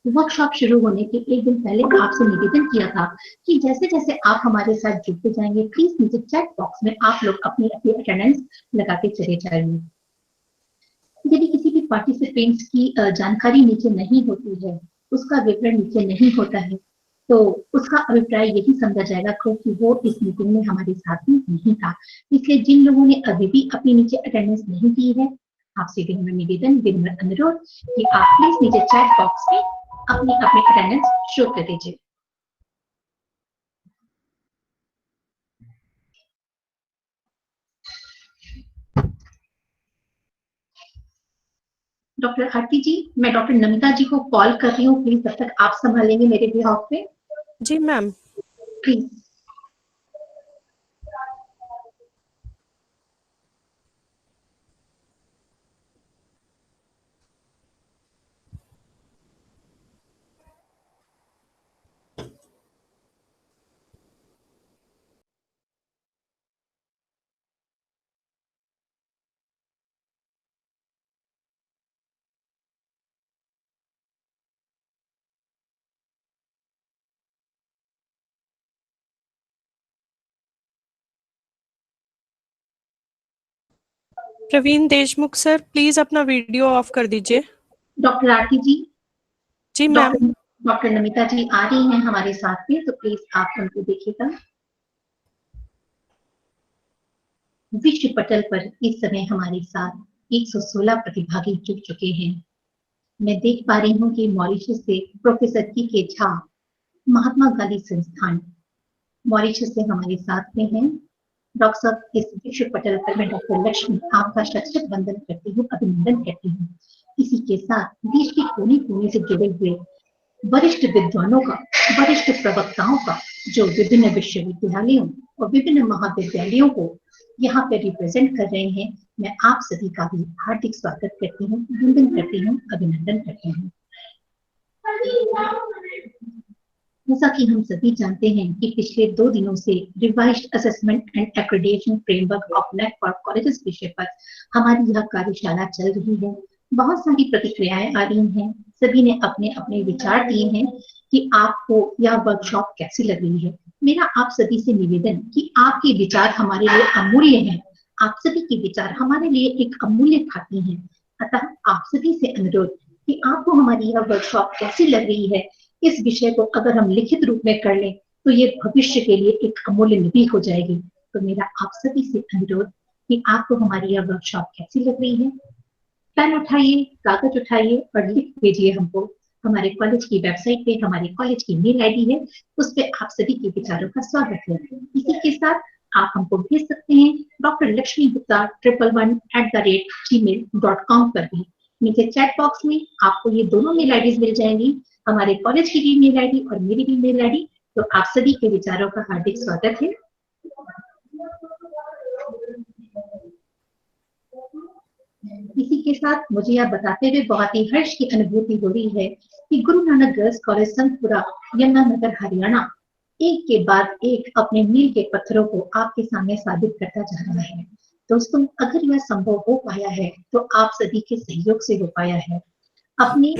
Workshop शुरू होने के एक दिन पहले आपसे निवेदन किया था कि जैसे जैसे आप हमारे साथ जुड़ते जाएंगे, प्लीज नीचे चैट बॉक्स में आप लोग अपनी अपनी अटेंडेंस लगा के चले जाइए। यदि किसी भी पार्टिसिपेंट्स की जानकारी नीचे नहीं होती है, उसका विवरण नीचे नहीं होता है, तो उसका अभिप्राय यही समझा जाएगा कि वो इस मीटिंग में हमारे साथ में नहीं था। इसलिए जिन लोगों ने अभी भी अपनी नीचे अटेंडेंस नहीं की है, आपसे विनम्र निवेदन, विनम्र अनुरोध कि आप प्लीज नीचे चैट बॉक्स में अपनी अपनी अटेंडेंस शो कर दीजिए। डॉक्टर आरती जी, मैं डॉक्टर नमिता जी को कॉल कर रही हूँ, प्लीज तब तक आप संभालेंगे मेरे बिहाफ पे? जी ma'am. Please. Praveen Deshmukh sir, please अपना वीडियो ऑफ कर दीजिए। डॉक्टर आरती जी। जी मैम। डॉक्टर नमिता जी आ रही हैं हमारे साथ में, तो प्लीज आप उनको देखिएगा। विश्व पटल पर इस समय हमारे साथ 116 प्रतिभागी जुड़ चुके हैं। मैं देख पा रही हूँ कि मॉरिशस से प्रोफेसर के झा, महात्मा गांधी संस्थान मॉरिशस से हमारे साथ में हैं। डॉक्टर साहब, इस विश्व पटल पर मैं डॉक्टर लक्ष्मी आपका शत वंदन करती हूँ, अभिनंदन करती हूँ। इसी के साथ देश के कोने कोने से जुड़े हुए वरिष्ठ विद्वानों का, वरिष्ठ प्रवक्ताओं का, जो विभिन्न विश्वविद्यालयों और विभिन्न महाविद्यालयों को यहाँ पे रिप्रेजेंट कर रहे हैं, मैं आप सभी का भी हार्दिक स्वागत करती हूँ, वंदन करती हूँ, अभिनंदन करती हूँ। जैसा कि हम सभी जानते हैं कि पिछले 2 दिनों से revised assessment and accreditation framework of net for colleges विषय पर हमारी यह कार्यशाला चल रही है। बहुत सारी प्रतिक्रियाएं आ रही हैं, सभी ने अपने अपने विचार दिए हैं कि आपको यह वर्कशॉप कैसी लग रही है। मेरा आप सभी से निवेदन कि आपके विचार हमारे लिए अमूल्य हैं, आप सभी के विचार हमारे लिए एक अमूल्य खाती हैं। अतः आप सभी से अनुरोध कि आपको हमारी यह वर्कशॉप कैसी लग रही है, इस विषय को अगर हम लिखित रूप में कर लें तो ये भविष्य के लिए एक अमूल्य निधि हो जाएगी। तो मेरा आप सभी से अनुरोध कि आपको हमारी यह वर्कशॉप कैसी लग रही है, पेन उठाइए, कागज उठाइए और लिख भेजिए हमको। हमारे कॉलेज की वेबसाइट पे हमारे कॉलेज की मेल आईडी है, उस पे आप सभी के विचारों का स्वागत है। इसी के साथ आप हमको भेज सकते हैं डॉक्टर लक्ष्मी गुप्ता 111@gmail.com पर भी। नीचे चैट बॉक्स में आपको ये दोनों मेल आईडीज मिल जाएंगी, हमारे कॉलेज की भी मेल आईडी और मेरी भी मेल आईडी। तो आप सभी के विचारों का हार्दिक स्वागत है। इसी के साथ मुझे यह बताते हुए बहुत ही हर्ष की अनुभूति हो रही है कि गुरु नानक गर्ल्स कॉलेज संतपुरा, यमुनानगर, हरियाणा एक के बाद एक अपने मील के पत्थरों को आपके सामने साबित करता जा रहा है। दोस्तों, अगर यह संभव हो पाया है तो आप सभी के सहयोग से हो पाया है। अपने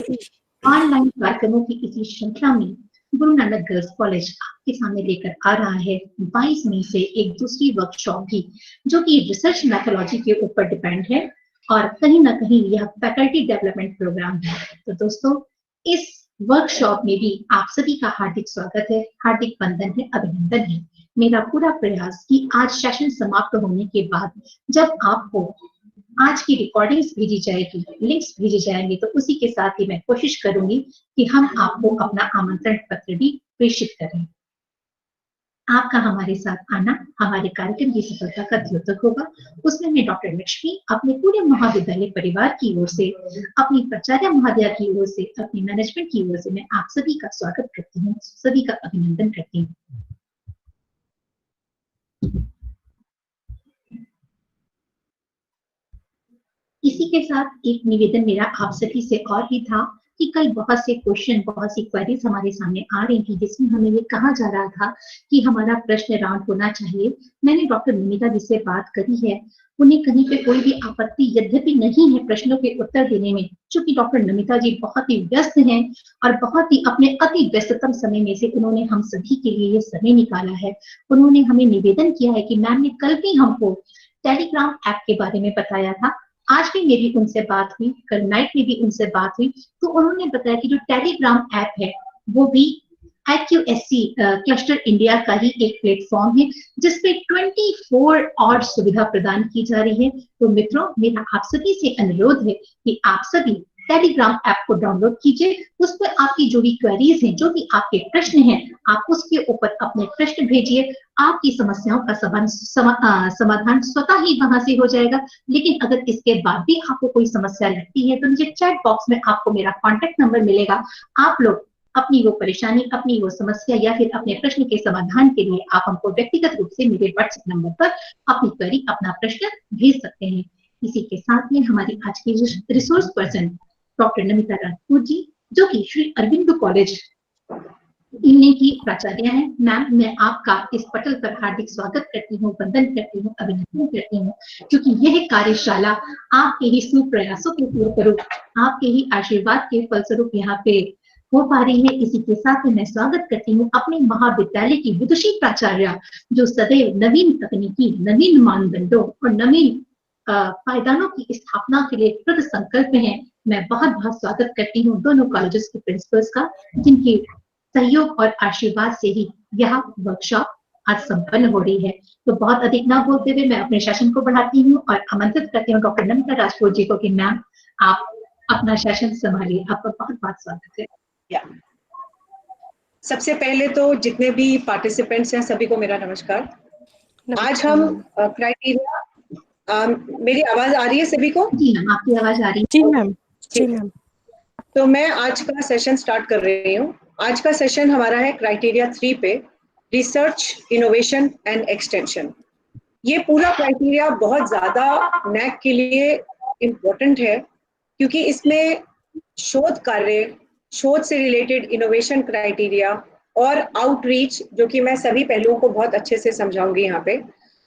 ऑनलाइन कार्यक्रमों की इसी श्रृंखला में गुरु नानक गर्ल्स कॉलेज आपके सामने लेकर आ रहा है 22 मई से एक दूसरी वर्कशॉप भी, जो कि रिसर्च मैथोलॉजी के ऊपर डिपेंड है और कहीं ना कहीं यह फैकल्टी डेवलपमेंट प्रोग्राम है। तो दोस्तों, इस वर्कशॉप में भी आप सभी का हार्दिक स्वागत है, हार्दिक वंदन है, अभिनंदन है। मेरा पूरा प्रयास कि आज सेशन समाप्त होने के बाद जब आपको आज की रिकॉर्डिंग्स भेजी जाएगी, लिंक्स भेजे जाएंगे, तो उसी के साथ ही मैं कोशिश करूंगी कि हम आपको अपना आमंत्रण पत्र भी प्रेषित करें। आपका हमारे साथ आना हमारे कार्यक्रम की सफलता का द्योतक होगा। उसमें मैं डॉक्टर लक्ष्मी अपने पूरे महाविद्यालय परिवार की ओर से, अपनी प्राचार्य महोदया की ओर से, अपनी मैनेजमेंट की ओर से मैं आप सभी का स्वागत करती हूँ, सभी का अभिनंदन करती हूँ। इसी के साथ एक निवेदन मेरा आप सभी से और भी था कि कल बहुत से क्वेश्चन, बहुत सी क्वेरीज हमारे सामने आ रही थी, जिसमें हमें ये कहा जा रहा था कि हमारा प्रश्न राउंड होना चाहिए। मैंने डॉक्टर नमिता जी से बात करी है, उन्हें कहीं पे कोई भी आपत्ति यद्यपि नहीं है प्रश्नों के उत्तर देने में, क्योंकि डॉक्टर नमिता जी बहुत ही व्यस्त हैं और बहुत ही अपने अति व्यस्ततम समय में से उन्होंने हम सभी के लिए ये समय निकाला है। उन्होंने हमें निवेदन किया है कि मैम ने कल भी हमको टेलीग्राम ऐप के बारे में बताया था, आज भी मेरी उनसे बात हुई, कल नाइट में भी उनसे बात हुई, तो उन्होंने बताया कि जो टेलीग्राम ऐप है वो भी IQSC क्लस्टर इंडिया का ही एक प्लेटफॉर्म है, जिसपे 24 और सुविधा प्रदान की जा रही है। तो मित्रों, मेरा आप सभी से अनुरोध है कि आप सभी टेलीग्राम ऐप को डाउनलोड कीजिए, उस पर आपकी जो भी क्वेरीज हैं, जो भी आपके प्रश्न हैं, आप उसके ऊपर अपने प्रश्न भेजिए। आपकी समस्याओं का समाधान स्वतः ही वहां से हो जाएगा। लेकिन अगर इसके बाद भी आपको कोई समस्या लगती है तो नीचे चैट बॉक्स में आपको मेरा कॉन्टेक्ट नंबर मिलेगा। आप लोग अपनी वो परेशानी, अपनी वो समस्या या फिर अपने प्रश्न के समाधान के लिए आप हमको व्यक्तिगत रूप से मेरे व्हाट्सएप नंबर पर अपनी क्वेरी, अपना प्रश्न भेज सकते हैं। इसी के साथ में हमारी आज की resource person doctor Namita Rajput ji, जो कि श्री अरविंदो कॉलेज इनने की प्राचार्य हैं। मैम, मैं आपका इस पटल पर हार्दिक स्वागत करती हूँ, वंदन करती हूँ, अभिनंदन करती हूँ, क्योंकि यह कार्यशाला आपके ही सुप्रयासों के फलस्वरूप, आपके ही आशीर्वाद के फलस्वरूप यहाँ पे हो पा रही है। इसी के साथ मैं स्वागत करती हूँ अपने महाविद्यालय की विदुषी प्राचार्य, जो सदैव नवीन तकनीकी, नवीन मानदंडों और नवीन पायदानों की स्थापना के लिए कृत संकल्प है। मैं बहुत बहुत स्वागत करती हूँ दोनों कॉलेजेस के प्रिंसिपल्स का, जिनकी सहयोग और आशीर्वाद से ही यह वर्कशॉप आज संपन्न हो रही है। तो बहुत अधिक ना बोलते हुए मैं अपने सेशन को बढ़ाती हूँ और आमंत्रित करती हूँ डॉक्टर नमिता राजपूत जी को कि मैम आप अपना सेशन संभालिए। आपका बहुत बहुत स्वागत है। सबसे पहले तो जितने भी पार्टिसिपेंट्स हैं सभी को मेरा नमस्कार। आज हम क्राइटेरिया, मेरी आवाज आ रही है सभी को? जी मैम, आपकी आवाज आ रही है। जी मैम, जी मैम। तो मैं आज का सेशन स्टार्ट कर रही हूँ। आज का सेशन हमारा है क्राइटेरिया 3 पे, रिसर्च, इनोवेशन एंड एक्सटेंशन। ये पूरा क्राइटेरिया बहुत ज्यादा नैक के लिए इम्पोर्टेंट है, क्योंकि इसमें शोध कार्य, शोध से रिलेटेड इनोवेशन क्राइटेरिया और आउटरीच, जो कि मैं सभी पहलुओं को बहुत अच्छे से समझाऊंगी यहाँ पे,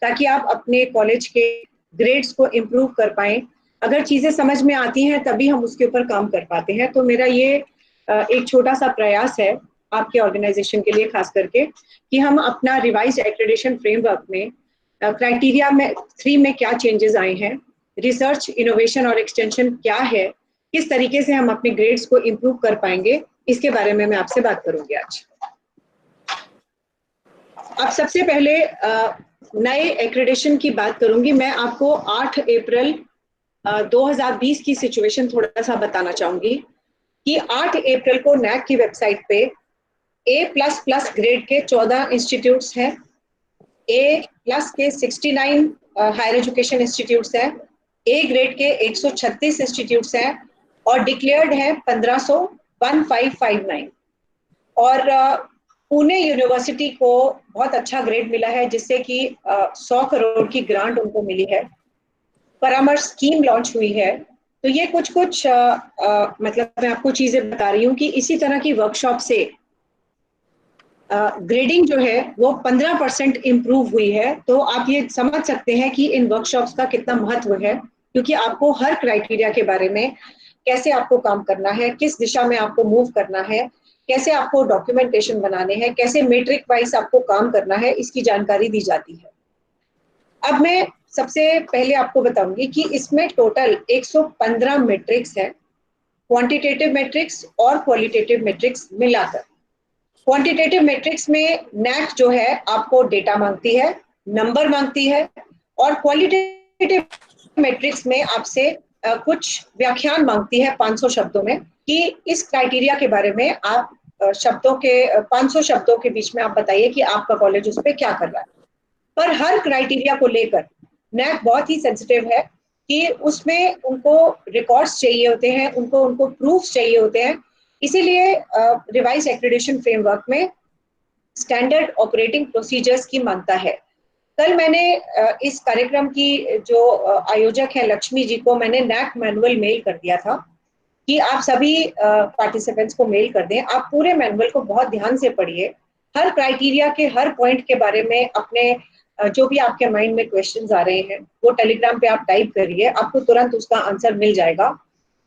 ताकि आप अपने कॉलेज के ग्रेड्स को इम्प्रूव कर पाएं। अगर चीजें समझ में आती हैं तभी हम उसके ऊपर काम कर पाते हैं। तो मेरा ये एक छोटा सा प्रयास है आपके ऑर्गेनाइजेशन के लिए, खास करके कि हम अपना रिवाइज एक्रेडिटेशन फ्रेमवर्क में क्राइटेरिया में 3 में क्या चेंजेस आए हैं, रिसर्च, इनोवेशन और एक्सटेंशन क्या है, किस तरीके से हम अपने ग्रेड्स को इम्प्रूव कर पाएंगे, इसके बारे में मैं आपसे बात करूंगी आज। अब सबसे पहले नए एक्रेडिटेशन की बात करूंगी। मैं आपको 8 अप्रैल 2020 की सिचुएशन थोड़ा सा बताना चाहूंगी कि 8 अप्रैल को नैक की वेबसाइट पे A++ ग्रेड के 14 इंस्टीट्यूट्स हैं, A+ के 69 हायर एजुकेशन इंस्टीट्यूट्स हैं, A ग्रेड के 136 इंस्टीट्यूट्स हैं और डिक्लेयर्ड है 1559। और पुणे यूनिवर्सिटी को बहुत अच्छा ग्रेड मिला है, जिससे कि 100 करोड़ की ग्रांट उनको मिली है। परामर्श स्कीम लॉन्च हुई है। तो ये कुछ मतलब मैं आपको चीजें बता रही हूँ कि इसी तरह की वर्कशॉप से ग्रेडिंग जो है वो 15% इम्प्रूव हुई है। तो आप ये समझ सकते हैं कि इन वर्कशॉप्स का कितना महत्व है, क्योंकि आपको हर क्राइटेरिया के बारे में, कैसे आपको काम करना है, किस दिशा में आपको मूव करना है, कैसे आपको डॉक्यूमेंटेशन बनाने हैं, कैसे मेट्रिक वाइज आपको काम करना है, इसकी जानकारी दी जाती है। अब मैं सबसे पहले आपको बताऊंगी कि इसमें टोटल 115 मैट्रिक्स है, क्वांटिटेटिव मैट्रिक्स और क्वालिटेटिव मैट्रिक्स मिलाकर। क्वांटिटेटिव मैट्रिक्स में नैक जो है आपको डेटा मांगती है, नंबर मांगती है, और क्वालिटेटिव मैट्रिक्स में आपसे कुछ व्याख्यान मांगती है 500 शब्दों में, कि इस क्राइटेरिया के बारे में आप 500 शब्दों के बीच में आप बताइए कि आपका कॉलेज उस पर क्या कर रहा है। पर हर क्राइटेरिया को लेकर नैक बहुत ही सेंसिटिव है कि उसमें उनको रिकॉर्ड्स चाहिए होते हैं, उनको प्रूफ्स चाहिए होते हैं। इसीलिए रिवाइज एक्रेडिटेशन फ्रेमवर्क में स्टैंडर्ड ऑपरेटिंग प्रोसीजर्स की मांगता है। कल मैंने इस कार्यक्रम की जो आयोजक है लक्ष्मी जी को मैंने नैक मैनुअल मेल कर दिया था कि आप सभी पार्टिसिपेंट्स को मेल कर दें। आप पूरे मैनुअल को बहुत ध्यान से पढ़िए, हर क्राइटेरिया के हर पॉइंट के बारे में अपने जो भी आपके माइंड में क्वेश्चंस आ रहे हैं वो टेलीग्राम पे आप टाइप करिए, आपको तुरंत उसका आंसर मिल जाएगा।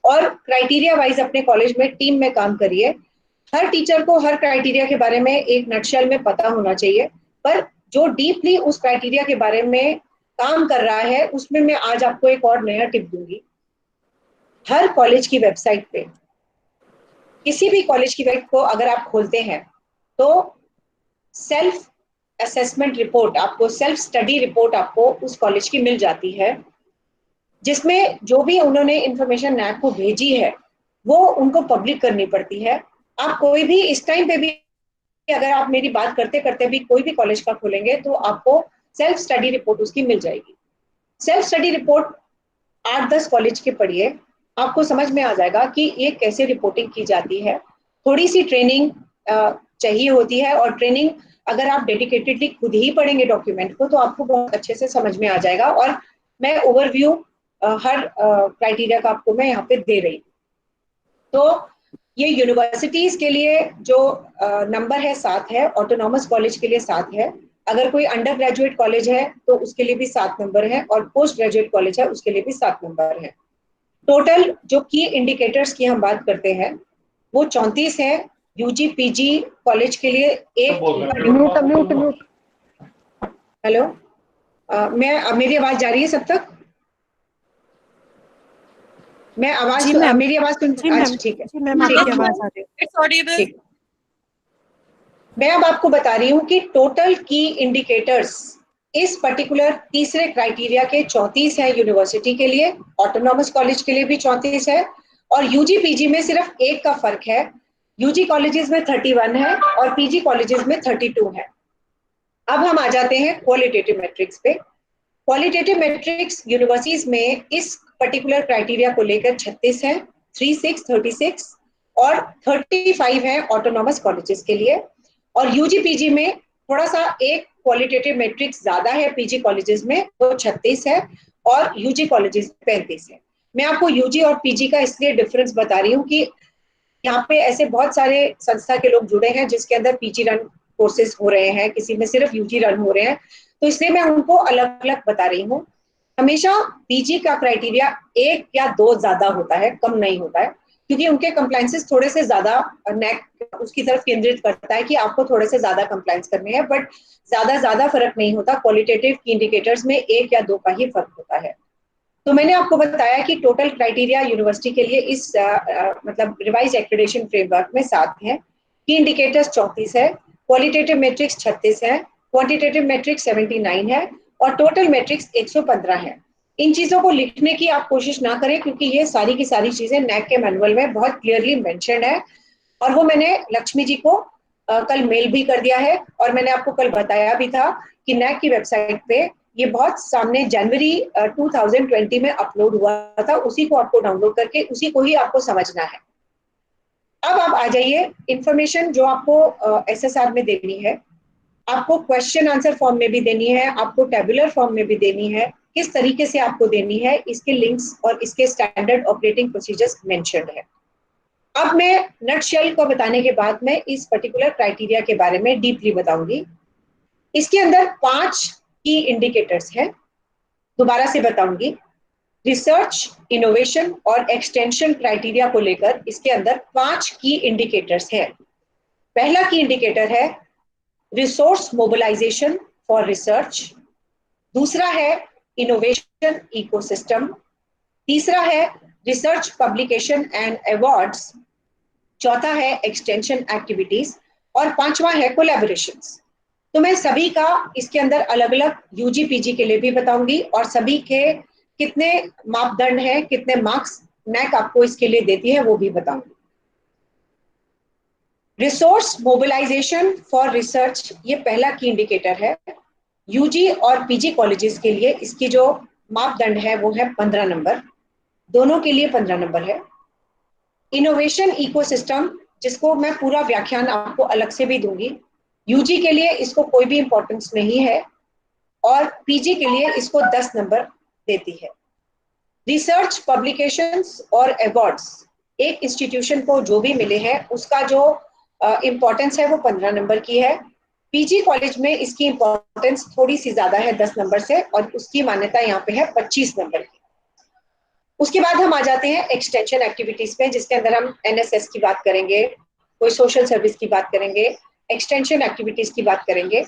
और क्राइटेरिया वाइज अपने कॉलेज में टीम में काम करिए। हर टीचर को हर क्राइटेरिया के बारे में एक नटशेल में पता होना चाहिए, पर जो डीपली उस क्राइटेरिया के बारे में काम कर रहा है उसमें मैं आज आपको एक और नया टिप दूंगी। हर कॉलेज की वेबसाइट पे, किसी भी कॉलेज की वेबसाइट को अगर आप खोलते हैं तो सेल्फ असेसमेंट रिपोर्ट आपको, सेल्फ स्टडी रिपोर्ट आपको उस कॉलेज की मिल जाती है, जिसमें जो भी उन्होंने इंफॉर्मेशन नैक को भेजी है वो उनको पब्लिक करनी पड़ती है। आप कोई भी इस टाइम पे भी अगर आप मेरी बात करते करते भी कोई भी कॉलेज का खोलेंगे तो आपको सेल्फ स्टडी रिपोर्ट उसकी मिल जाएगी। सेल्फ स्टडी रिपोर्ट 8-10 कॉलेज के पढ़िए, आपको समझ में आ जाएगा कि ये कैसे रिपोर्टिंग की जाती है। थोड़ी सी ट्रेनिंग चाहिए होती है, और ट्रेनिंग अगर आप डेडिकेटेडली खुद ही पढ़ेंगे डॉक्यूमेंट को तो आपको बहुत अच्छे से समझ में आ जाएगा। और मैं ओवरव्यू हर क्राइटेरिया का आपको मैं यहाँ पे दे रही हूँ। तो ये यूनिवर्सिटीज के लिए जो नंबर है 7 है, ऑटोनॉमस कॉलेज के लिए 7 है, अगर कोई अंडर ग्रेजुएट कॉलेज है तो उसके लिए भी 7 नंबर है, और पोस्ट ग्रेजुएट कॉलेज है उसके लिए भी 7 नंबर है। टोटल जो की इंडिकेटर्स की हम बात करते हैं वो 34 है। यूजी पीजी कॉलेज के लिए एक। हेलो, मैं मेरी आवाज जा रही है सब तक? मैं आवाज जी मैम, मेरी आवाज सुन? जी मैम, अच्छा ठीक है, जी मैम, आपकी आवाज आ रही है। It's audible. ठीक। मैं अब आपको बता रही हूँ कि टोटल की इंडिकेटर्स इस पर्टिकुलर तीसरे क्राइटेरिया के 34 है यूनिवर्सिटी के लिए, ऑटोनॉमस कॉलेज के लिए भी 34 है, और यूजी पीजी में सिर्फ एक का फर्क है। यूजी कॉलेजेस में 31 है और पीजी कॉलेजेस में 32 है। अब हम आ जाते हैं क्वालिटेटिव मैट्रिक्स पे। क्वालिटेटिव मैट्रिक्स यूनिवर्सिटीज में इस पर्टिकुलर क्राइटेरिया को लेकर 36 है, 36, 36 और 35 है ऑटोनॉमस कॉलेजेस के लिए। और यूजी पीजी में थोड़ा सा एक क्वालिटेटिव मैट्रिक्स ज्यादा है पीजी कॉलेजेस में, वो 36 है, और यूजी कॉलेजेस 35 है। मैं आपको यूजी और पीजी का इसलिए डिफरेंस बता रही हूँ कि यहाँ पे ऐसे बहुत सारे संस्था के लोग जुड़े हैं जिसके अंदर पीजी रन कोर्सेज हो रहे हैं, किसी में सिर्फ यूजी रन हो रहे हैं, तो इसलिए मैं उनको अलग अलग बता रही हूँ। हमेशा पीजी का क्राइटेरिया 1 या 2 ज्यादा होता है, कम नहीं होता है, क्योंकि उनके कंप्लायंसेस थोड़े से ज्यादा नेक उसकी तरफ केंद्रित करता है कि आपको थोड़े से ज्यादा कंप्लायंस करने हैं, बट ज्यादा फर्क नहीं होता। क्वालिटेटिव की इंडिकेटर्स में 1 या 2 का ही फर्क होता है। तो मैंने आपको बताया कि टोटल क्राइटेरिया यूनिवर्सिटी के लिए इस मतलब रिवाइज एक्रेडिटेशन फ्रेमवर्क में 7 है, की इंडिकेटर्स 34 है, क्वालिटेटिव मैट्रिक्स 36 है, क्वांटिटेटिव मैट्रिक्स 79 है, और टोटल मैट्रिक्स 115 है। इन चीजों को लिखने की आप कोशिश ना करें, क्योंकि ये सारी की सारी चीजें नैक के मैनुअल में बहुत क्लियरली मेंशन है, और वो मैंने लक्ष्मी जी को कल मेल भी कर दिया है, और मैंने आपको कल बताया भी था कि नैक की वेबसाइट पे ये बहुत सामने जनवरी 2020 में अपलोड हुआ था, उसी को आपको डाउनलोड करके उसी को ही आपको समझना है। अब आप आ जाइए, इंफॉर्मेशन जो आपको एसएसआर में देनी है, आपको क्वेश्चन आंसर फॉर्म में भी देनी है, आपको टेबुलर फॉर्म में भी देनी है, किस तरीके से आपको देनी है, इसके लिंक्स और इसके स्टैंडर्ड ऑपरेटिंग प्रोसीजर्स मेंशन्ड है। अब मैं नटशेल को बताने के बाद मैं इस पर्टिकुलर क्राइटेरिया के बारे में डीपली बताऊंगी। इसके अंदर 5 की इंडिकेटर्स है, दोबारा से बताऊंगी। रिसर्च, इनोवेशन और एक्सटेंशन क्राइटेरिया को लेकर इसके अंदर 5 की इंडिकेटर्स है। पहला की इंडिकेटर है रिसोर्स मोबिलाइजेशन फॉर रिसर्च, दूसरा है इनोवेशन इकोसिस्टम, तीसरा है रिसर्च पब्लिकेशन एंड अवार्ड्स, चौथा है एक्सटेंशन एक्टिविटीज, और पांचवा है कोलैबोरेशंस। तो मैं सभी का इसके अंदर अलग अलग यूजी पीजी के लिए भी बताऊंगी, और सभी के कितने मापदंड हैं, कितने मार्क्स नैक आपको इसके लिए देती है वो भी बताऊंगी। रिसोर्स मोबिलाइजेशन फॉर रिसर्च ये पहला की इंडिकेटर है। यूजी और पीजी कॉलेजेस के लिए इसकी जो मापदंड है वो है 15 नंबर, दोनों के लिए 15 नंबर है। इनोवेशन इकोसिस्टम, जिसको मैं पूरा व्याख्यान आपको अलग से भी दूंगी, यूजी के लिए इसको कोई भी इंपॉर्टेंस नहीं है, और पीजी के लिए इसको 10 नंबर देती है। रिसर्च पब्लिकेशंस और अवार्ड्स एक इंस्टीट्यूशन को जो भी मिले हैं उसका जो इम्पोर्टेंस है वो 15 नंबर की है। पीजी कॉलेज में इसकी इम्पोर्टेंस थोड़ी सी ज्यादा है 10 नंबर से, और उसकी मान्यता यहाँ पे है 25 नंबर की। उसके बाद हम आ जाते हैं एक्सटेंशन एक्टिविटीज पे, जिसके अंदर हम एनएसएस की बात करेंगे, कोई सोशल सर्विस की बात करेंगे, एक्सटेंशन एक्टिविटीज की बात करेंगे,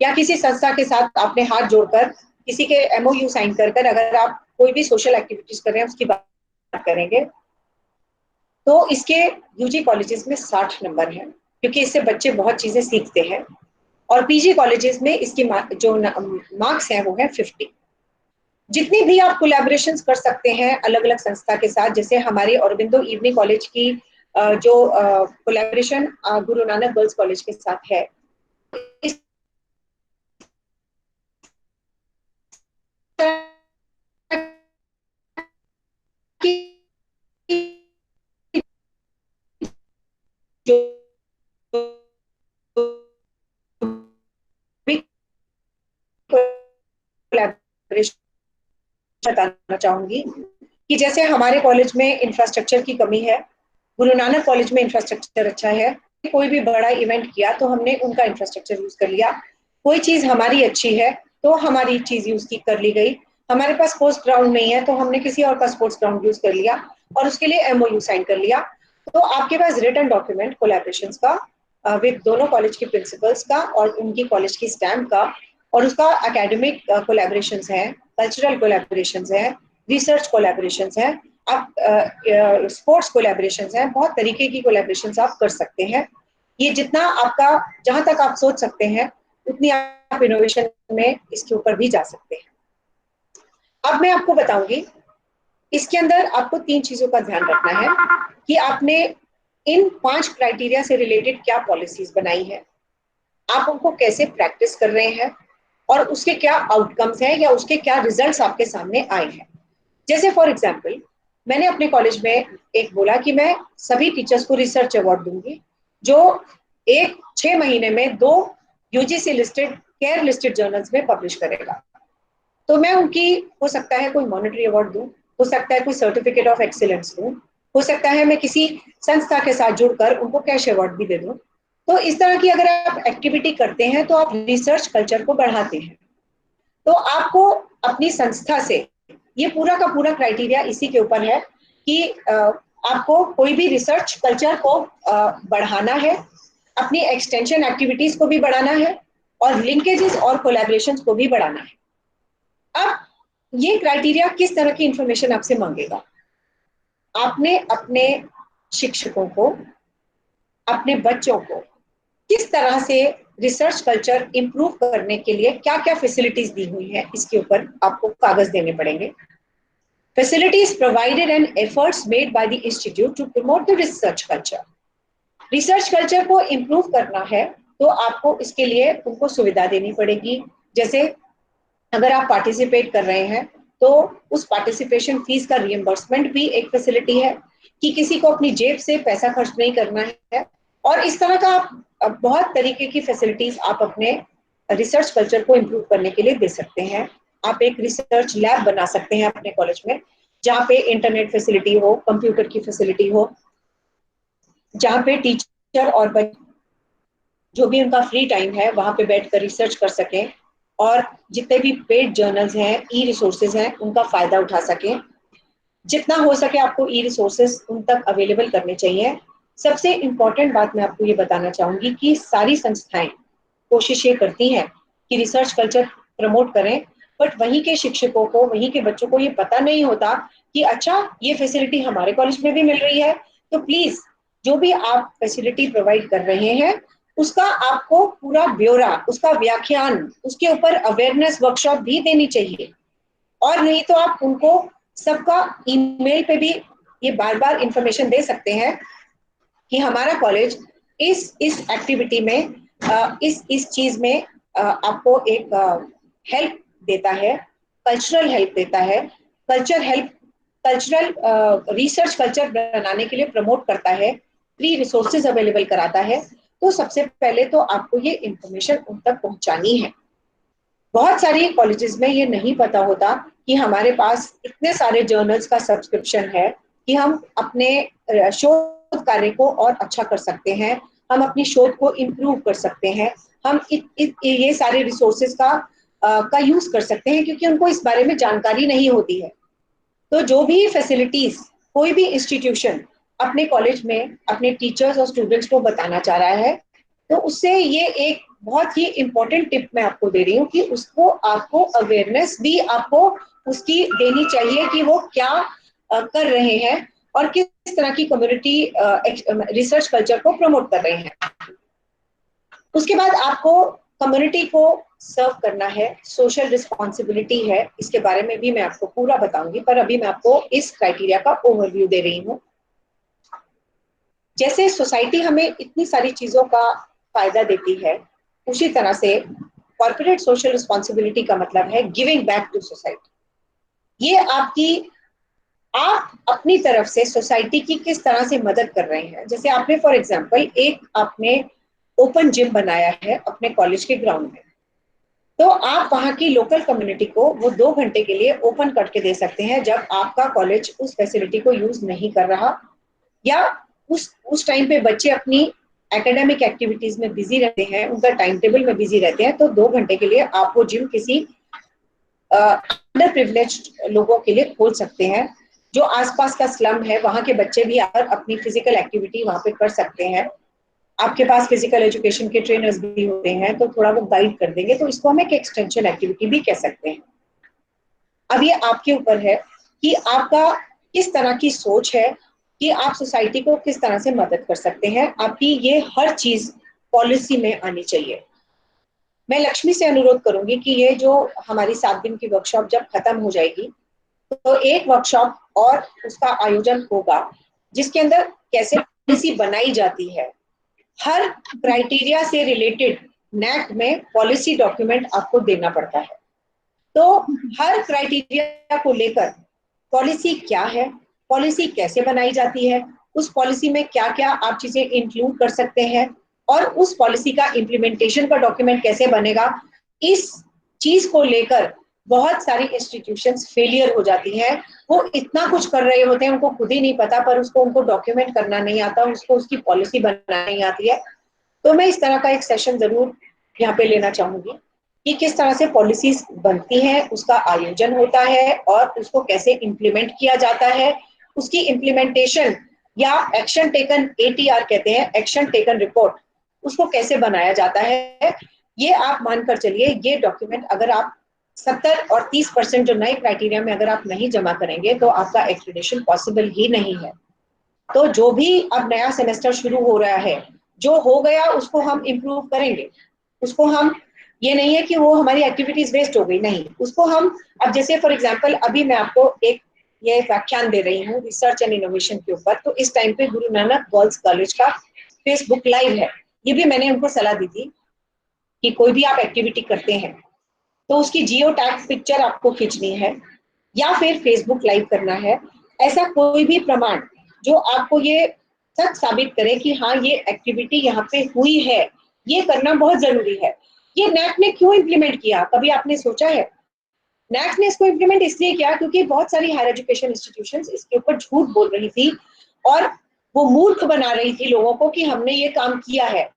या किसी संस्था के साथ आपने हाथ जोड़कर किसी के एमओयू साइन कर अगर आप कोई भी सोशल एक्टिविटीज कर रहे हैं उसकी बात करेंगे। तो इसके यूजी कॉलेजेस में 60 नंबर है, क्योंकि इससे बच्चे बहुत चीजें सीखते हैं। और पीजी कॉलेजेस में इसकी जो मार्क्स हैं वो है 50। जितनी भी आप कोलैबोरेशंस कर सकते हैं अलग अलग संस्था के साथ, जैसे हमारी औरबिंदो इवनिंग कॉलेज की जो collaboration Guru Nanak girls college के साथ है, इस जो कोलैबोरेशन बताना चाहूंगी कि जैसे हमारे कॉलेज में इंफ्रास्ट्रक्चर की कमी है, गुरु नानक कॉलेज में इंफ्रास्ट्रक्चर अच्छा है। कोई भी बड़ा इवेंट किया तो हमने उनका इंफ्रास्ट्रक्चर यूज कर लिया। कोई चीज हमारी अच्छी है तो हमारी चीज यूज की कर ली गई। हमारे पास स्पोर्ट्स ग्राउंड नहीं है तो हमने किसी और का स्पोर्ट्स ग्राउंड यूज कर लिया और उसके लिए एमओयू साइन कर लिया। तो आपके पास रिटन डॉक्यूमेंट कोलैबोरेशन का विद दोनों कॉलेज के प्रिंसिपल्स का और उनकी कॉलेज की स्टैम्प का, और उसका एकेडमिक कोलैबोरेशंस है, कल्चरल कोलैबोरेशंस है, रिसर्च कोलैबोरेशंस है, आप स्पोर्ट्स कोलैबोरेशंस हैं, बहुत तरीके की कोलैबोरेशंस आप कर सकते हैं। ये जितना आपका जहां तक आप सोच सकते हैं उतनी आप इनोवेशन में इसके ऊपर भी जा सकते हैं। अब मैं आपको बताऊंगी इसके अंदर आपको 3 चीजों का ध्यान रखना है कि आपने इन 5 क्राइटेरिया से रिलेटेड क्या पॉलिसीज बनाई है, आप उनको कैसे प्रैक्टिस कर रहे हैं और उसके क्या आउटकम्स हैं या उसके क्या रिजल्ट्स आपके सामने आए हैं। जैसे फॉर एग्जांपल मैंने अपने कॉलेज में एक बोला कि मैं सभी टीचर्स को रिसर्च अवार्ड दूंगी जो 6 महीने में 2 UGC listed care listed journals में पब्लिश करेगा। तो मैं उनकी हो सकता है कोई मॉनेटरी अवार्ड दूं, हो सकता है कोई सर्टिफिकेट ऑफ एक्सीलेंस दूं, हो सकता है मैं किसी संस्था के साथ जुड़कर उनको कैश अवार्ड भी दे दूं। तो इस तरह की अगर आप एक्टिविटी करते हैं तो आप रिसर्च कल्चर को बढ़ाते हैं। तो आपको अपनी संस्था से ये पूरा का पूरा क्राइटेरिया इसी के ऊपर है कि आपको कोई भी रिसर्च कल्चर को बढ़ाना है, अपनी एक्सटेंशन एक्टिविटीज को भी बढ़ाना है और लिंकेजेस और कोलैबोरेशंस को भी बढ़ाना है। अब ये क्राइटेरिया किस तरह की इंफॉर्मेशन आपसे मांगेगा? आपने अपने शिक्षकों को, अपने बच्चों को किस तरह से रिसर्च कल्चर इंप्रूव करने के लिए क्या क्या फैसिलिटीज दी हुई है इसके ऊपर आपको कागज देने पड़ेंगे। Facilities provided and efforts made by the institute to promote the research culture. Research culture को इंप्रूव करना है तो आपको इसके लिए उनको सुविधा देनी पड़ेगी। जैसे अगर आप पार्टिसिपेट कर रहे हैं तो उस पार्टिसिपेशन फीस का रिएम्बर्समेंट भी एक फैसिलिटी है कि किसी को अपनी जेब से पैसा खर्च नहीं करना है। और इस तरह का आप बहुत तरीके की फैसिलिटीज आप अपने रिसर्च कल्चर को इम्प्रूव करने के लिए दे सकते हैं। आप एक रिसर्च लैब बना सकते हैं अपने कॉलेज में जहाँ पे इंटरनेट फैसिलिटी हो, कंप्यूटर की फैसिलिटी हो, जहाँ पे टीचर और बच्चे जो भी उनका फ्री टाइम है वहां पे बैठकर रिसर्च कर सकें और जितने भी पेड जर्नल्स हैं, ई रिसोर्सेज हैं, उनका फायदा उठा सकें। जितना हो सके आपको ई रिसोर्सेज उन तक अवेलेबल करने चाहिए। सबसे इम्पोर्टेंट बात मैं आपको ये बताना चाहूंगी कि सारी संस्थाएं कोशिश ये करती हैं कि रिसर्च कल्चर प्रमोट करें, बट वहीं के शिक्षकों को, वहीं के बच्चों को ये पता नहीं होता कि अच्छा ये फैसिलिटी हमारे कॉलेज में भी मिल रही है। तो प्लीज जो भी आप फैसिलिटी प्रोवाइड कर रहे हैं उसका आपको पूरा ब्यौरा, उसका व्याख्यान, उसके ऊपर अवेयरनेस वर्कशॉप भी देनी चाहिए। और नहीं तो आप उनको सबका ईमेल पे भी ये बार बार इंफॉर्मेशन दे सकते हैं कि हमारा कॉलेज इस एक्टिविटी में इस चीज में आपको एक हेल्प देता है, कल्चरल हेल्प देता है, कल्चरल रिसर्च कल्चर बनाने के लिए प्रमोट करता है, फ्री रिसोर्सेज अवेलेबल कराता है। तो सबसे पहले तो आपको ये इंफॉर्मेशन उन तक पहुंचानी है। बहुत सारी कॉलेजेस में ये नहीं पता होता कि हमारे पास इतने सारे जर्नल्स का सब्सक्रिप्शन है कि हम अपने शोध कार्य को और अच्छा कर सकते हैं, हम अपनी शोध को इम्प्रूव कर सकते हैं, हम ये सारे रिसोर्सेज का यूज कर सकते हैं, क्योंकि उनको इस बारे में जानकारी नहीं होती है। तो जो भी फैसिलिटीज कोई भी इंस्टीट्यूशन अपने कॉलेज में अपने टीचर्स और स्टूडेंट्स को बताना चाह रहा है, तो उससे ये एक बहुत ही इम्पोर्टेंट टिप मैं आपको दे रही हूँ कि उसको आपको अवेयरनेस भी आपको उसकी देनी चाहिए कि वो क्या कर रहे हैं और किस तरह की कम्युनिटी रिसर्च कल्चर को प्रमोट कर रहे हैं। उसके बाद आपको कम्युनिटी को सर्व करना है, सोशल रिस्पॉन्सिबिलिटी है, इसके बारे में भी मैं आपको पूरा बताऊंगी, पर अभी मैं आपको इस क्राइटेरिया का ओवरव्यू दे रही हूँ। जैसे सोसाइटी हमें इतनी सारी चीजों का फायदा देती है, उसी तरह से कॉर्पोरेट सोशल रिस्पॉन्सिबिलिटी का मतलब है गिविंग बैक टू सोसाइटी। ये आप अपनी तरफ से सोसाइटी की किस तरह से मदद कर रहे हैं। जैसे आपने फॉर एग्जांपल आपने ओपन जिम बनाया है अपने कॉलेज के ग्राउंड में, तो आप वहां की लोकल कम्युनिटी को वो 2 घंटे के लिए ओपन करके दे सकते हैं जब आपका कॉलेज उस फैसिलिटी को यूज नहीं कर रहा, या उस टाइम पे बच्चे अपनी एकेडमिक एक्टिविटीज में बिजी रहते हैं, उनका टाइम टेबल में बिजी रहते हैं, तो 2 घंटे के लिए आप वो जिम किसी अंडर प्रिविलेज्ड लोगों के लिए खोल सकते हैं। जो आसपास का स्लम है वहां के बच्चे भी आकर अपनी फिजिकल एक्टिविटी वहां पे कर सकते हैं। आपके पास फिजिकल एजुकेशन के ट्रेनर्स भी होते हैं, तो थोड़ा वो गाइड कर देंगे, तो इसको हम एक एक्सटेंशन एक्टिविटी भी कह सकते हैं। अब ये आपके ऊपर है कि आपका किस तरह की सोच है कि आप सोसाइटी को किस तरह से मदद कर सकते हैं। आपकी ये हर चीज पॉलिसी में आनी चाहिए। मैं लक्ष्मी से अनुरोध करूंगी कि ये जो हमारी 7 दिन की वर्कशॉप जब खत्म हो जाएगी, तो एक वर्कशॉप और उसका आयोजन होगा जिसके अंदर कैसे पॉलिसी बनाई जाती है। हर क्राइटेरिया से रिलेटेड नैक में पॉलिसी डॉक्यूमेंट आपको देना पड़ता है। तो हर क्राइटेरिया को लेकर पॉलिसी क्या है, पॉलिसी कैसे बनाई जाती है, उस पॉलिसी में क्या क्या आप चीजें इंक्लूड कर सकते हैं, और उस पॉलिसी का इम्प्लीमेंटेशन का डॉक्यूमेंट कैसे बनेगा, इस चीज को लेकर बहुत सारी इंस्टीट्यूशंस फेलियर हो जाती हैं। वो इतना कुछ कर रहे होते हैं, उनको खुद ही नहीं पता, पर उनको डॉक्यूमेंट करना नहीं आता, उसको उसकी पॉलिसी बनाना नहीं आती है। तो मैं इस तरह का एक सेशन जरूर यहाँ पे लेना चाहूंगी कि किस तरह से पॉलिसीज बनती हैं, उसका आयोजन होता है और उसको कैसे इम्प्लीमेंट किया जाता है, उसकी इम्प्लीमेंटेशन या एक्शन टेकन, ATR कहते हैं, एक्शन टेकन रिपोर्ट, उसको कैसे बनाया जाता है। ये आप मानकर चलिए, ये डॉक्यूमेंट अगर आप 70 और 30% जो नए क्राइटेरिया में अगर आप नहीं जमा करेंगे तो आपका एक्रेडिटेशन पॉसिबल ही नहीं है। तो जो भी अब नया सेमेस्टर शुरू हो रहा है, जो हो गया उसको हम इम्प्रूव करेंगे। उसको हम, ये नहीं है कि वो हमारी एक्टिविटीज वेस्ट हो गई, नहीं, उसको हम अब जैसे फॉर एग्जांपल अभी मैं आपको ये व्याख्यान दे रही हूँ रिसर्च एंड इनोवेशन के ऊपर, तो इस टाइम पे गुरु नानक गर्ल्स कॉलेज का फेसबुक लाइव है। ये भी मैंने उनको सलाह दी थी कि कोई भी आप एक्टिविटी करते हैं तो उसकी जियो टैग पिक्चर आपको खींचनी है या फिर फेसबुक लाइव करना है। ऐसा कोई भी प्रमाण जो आपको ये सच साबित करे कि हाँ ये एक्टिविटी यहाँ पे हुई है, ये करना बहुत जरूरी है। ये नैक ने क्यों इम्प्लीमेंट किया, कभी आपने सोचा है? नैक ने इसको इम्प्लीमेंट इसलिए किया क्योंकि बहुत सारी हायर एजुकेशन इंस्टीट्यूशंस इसके ऊपर झूठ बोल रही थी और वो मूर्ख बना रही थी लोगों को कि हमने ये काम किया है।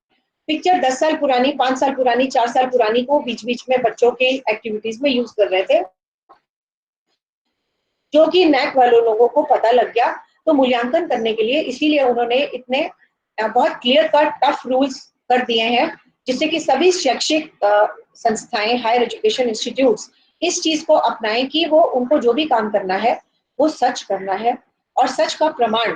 पिक्चर 10 साल पुरानी, 5 साल पुरानी, 4 साल पुरानी को बीच बीच में बच्चों के एक्टिविटीज में यूज कर रहे थे, जो कि नैक वालों लोगों को पता लग गया। तो मूल्यांकन करने के लिए इसीलिए उन्होंने इतने बहुत क्लियर कट टफ रूल्स कर दिए हैं, जिससे कि सभी शैक्षिक संस्थाएं, हायर एजुकेशन इंस्टीट्यूट्स इस चीज को अपनाएं कि वो उनको जो भी काम करना है वो सच करना है और सच का प्रमाण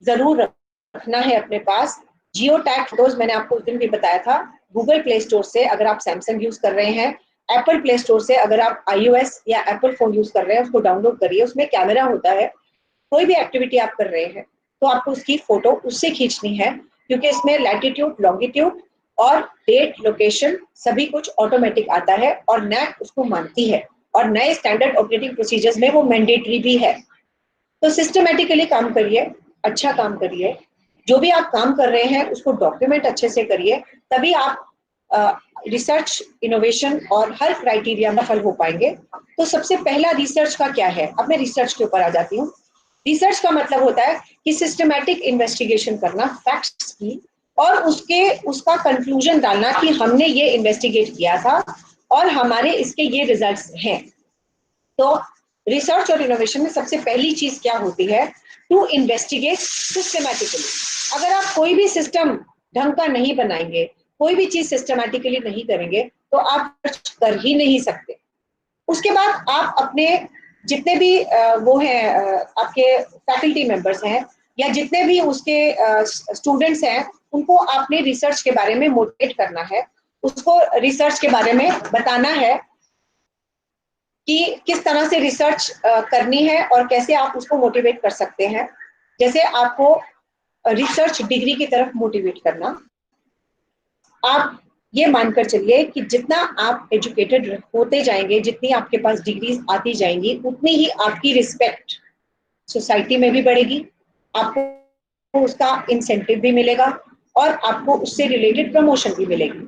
जरूर रखना है अपने पास। जियो टैग फोटोज मैंने आपको उस दिन भी बताया था, गूगल प्ले स्टोर से अगर आप सैमसंग यूज कर रहे हैं, एप्पल प्ले स्टोर से अगर आप iOS या एप्पल फोन यूज कर रहे हैं, उसको डाउनलोड करिए। उसमें कैमरा होता है, कोई भी एक्टिविटी आप कर रहे हैं तो आपको उसकी फोटो उससे खींचनी है, क्योंकि इसमें लैटिट्यूड, लॉन्गिट्यूड और डेट, लोकेशन सभी कुछ ऑटोमेटिक आता है और नैक उसको मानती है, और नए स्टैंडर्ड ऑपरेटिंग प्रोसीजर्स में वो मैंडेटरी भी है। तो सिस्टमेटिकली काम करिए, अच्छा काम करिए, जो भी आप काम कर रहे हैं उसको डॉक्यूमेंट अच्छे से करिए, तभी आप रिसर्च, इनोवेशन और हर क्राइटेरिया में सफल हो पाएंगे। तो सबसे पहला रिसर्च का क्या है, अब मैं रिसर्च के ऊपर आ जाती हूँ। रिसर्च का मतलब होता है कि सिस्टमैटिक इन्वेस्टिगेशन करना फैक्ट्स की, और उसका कंक्लूजन डालना कि हमने ये इन्वेस्टिगेट किया था और हमारे इसके ये रिजल्ट्स हैं। तो रिसर्च और इनोवेशन में सबसे पहली चीज क्या होती है? To investigate systematically. अगर आप कोई भी सिस्टम ढंग का नहीं बनाएंगे, कोई भी चीज सिस्टमैटिकली नहीं करेंगे, तो आप कर ही नहीं सकते। उसके बाद आप अपने जितने भी वो हैं आपके फैकल्टी मेंबर्स हैं या जितने भी उसके स्टूडेंट्स हैं, उनको आपने रिसर्च के बारे में मोटिवेट करना है, उसको रिसर्च के बारे में बताना है कि किस तरह से रिसर्च करनी है और कैसे आप उसको मोटिवेट कर सकते हैं। जैसे आपको रिसर्च डिग्री की तरफ मोटिवेट करना, आप ये मानकर चलिए कि जितना आप एजुकेटेड होते जाएंगे, जितनी आपके पास डिग्रीज आती जाएंगी, उतनी ही आपकी रिस्पेक्ट सोसाइटी में भी बढ़ेगी, आपको उसका इंसेंटिव भी मिलेगा और आपको उससे रिलेटेड प्रमोशन भी मिलेगी।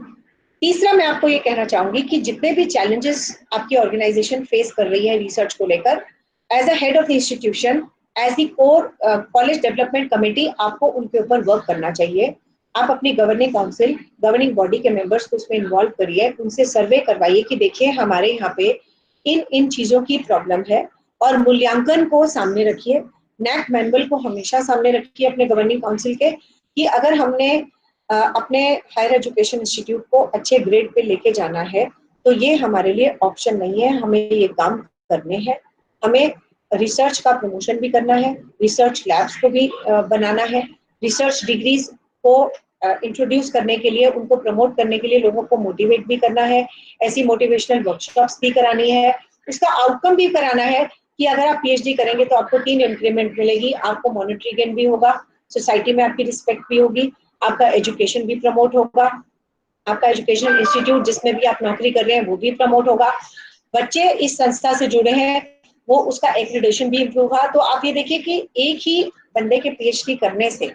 तीसरा मैं आपको ये कहना चाहूंगी कि जितने भी चैलेंजेस आपकी ऑर्गेनाइजेशन फेस कर रही है रिसर्च को लेकर, as a head of the institution, as the core college development committee, आपको उनके ऊपर वर्क करना चाहिए। आप अपनी गवर्निंग काउंसिल, गवर्निंग बॉडी के मेंबर्स को उसमें इन्वॉल्व करिए, उनसे सर्वे करवाइए कि देखिए हमारे यहाँ पे इन इन चीजों की प्रॉब्लम है, और मूल्यांकन को सामने रखिए। नैक मैनुअल को हमेशा सामने रखिए अपने गवर्निंग काउंसिल के, कि अगर हमने अपने हायर एजुकेशन इंस्टीट्यूट को अच्छे ग्रेड पे लेके जाना है तो ये हमारे लिए ऑप्शन नहीं है, हमें ये काम करने हैं। हमें रिसर्च का प्रमोशन भी करना है, रिसर्च लैब्स को भी बनाना है, रिसर्च डिग्रीज को इंट्रोड्यूस करने के लिए, उनको प्रमोट करने के लिए लोगों को मोटिवेट भी करना है, ऐसी मोटिवेशनल वर्कशॉप्स भी करानी है, उसका आउटकम भी कराना है कि अगर आप पीएचडी करेंगे तो आपको 3 इंक्रीमेंट मिलेगी, आपको मॉनेटरी गेन भी होगा, सोसाइटी में आपकी रिस्पेक्ट भी होगी, आपका एजुकेशन भी प्रमोट होगा, आपका एजुकेशनल इंस्टीट्यूट जिसमें भी आप नौकरी कर रहे हैं वो भी प्रमोट होगा, बच्चे इस संस्था से जुड़े हैं वो उसका एक्रेडिटेशन भी इम्प्रूव होगा। तो आप ये देखिए कि एक ही बंदे के पीएचडी करने से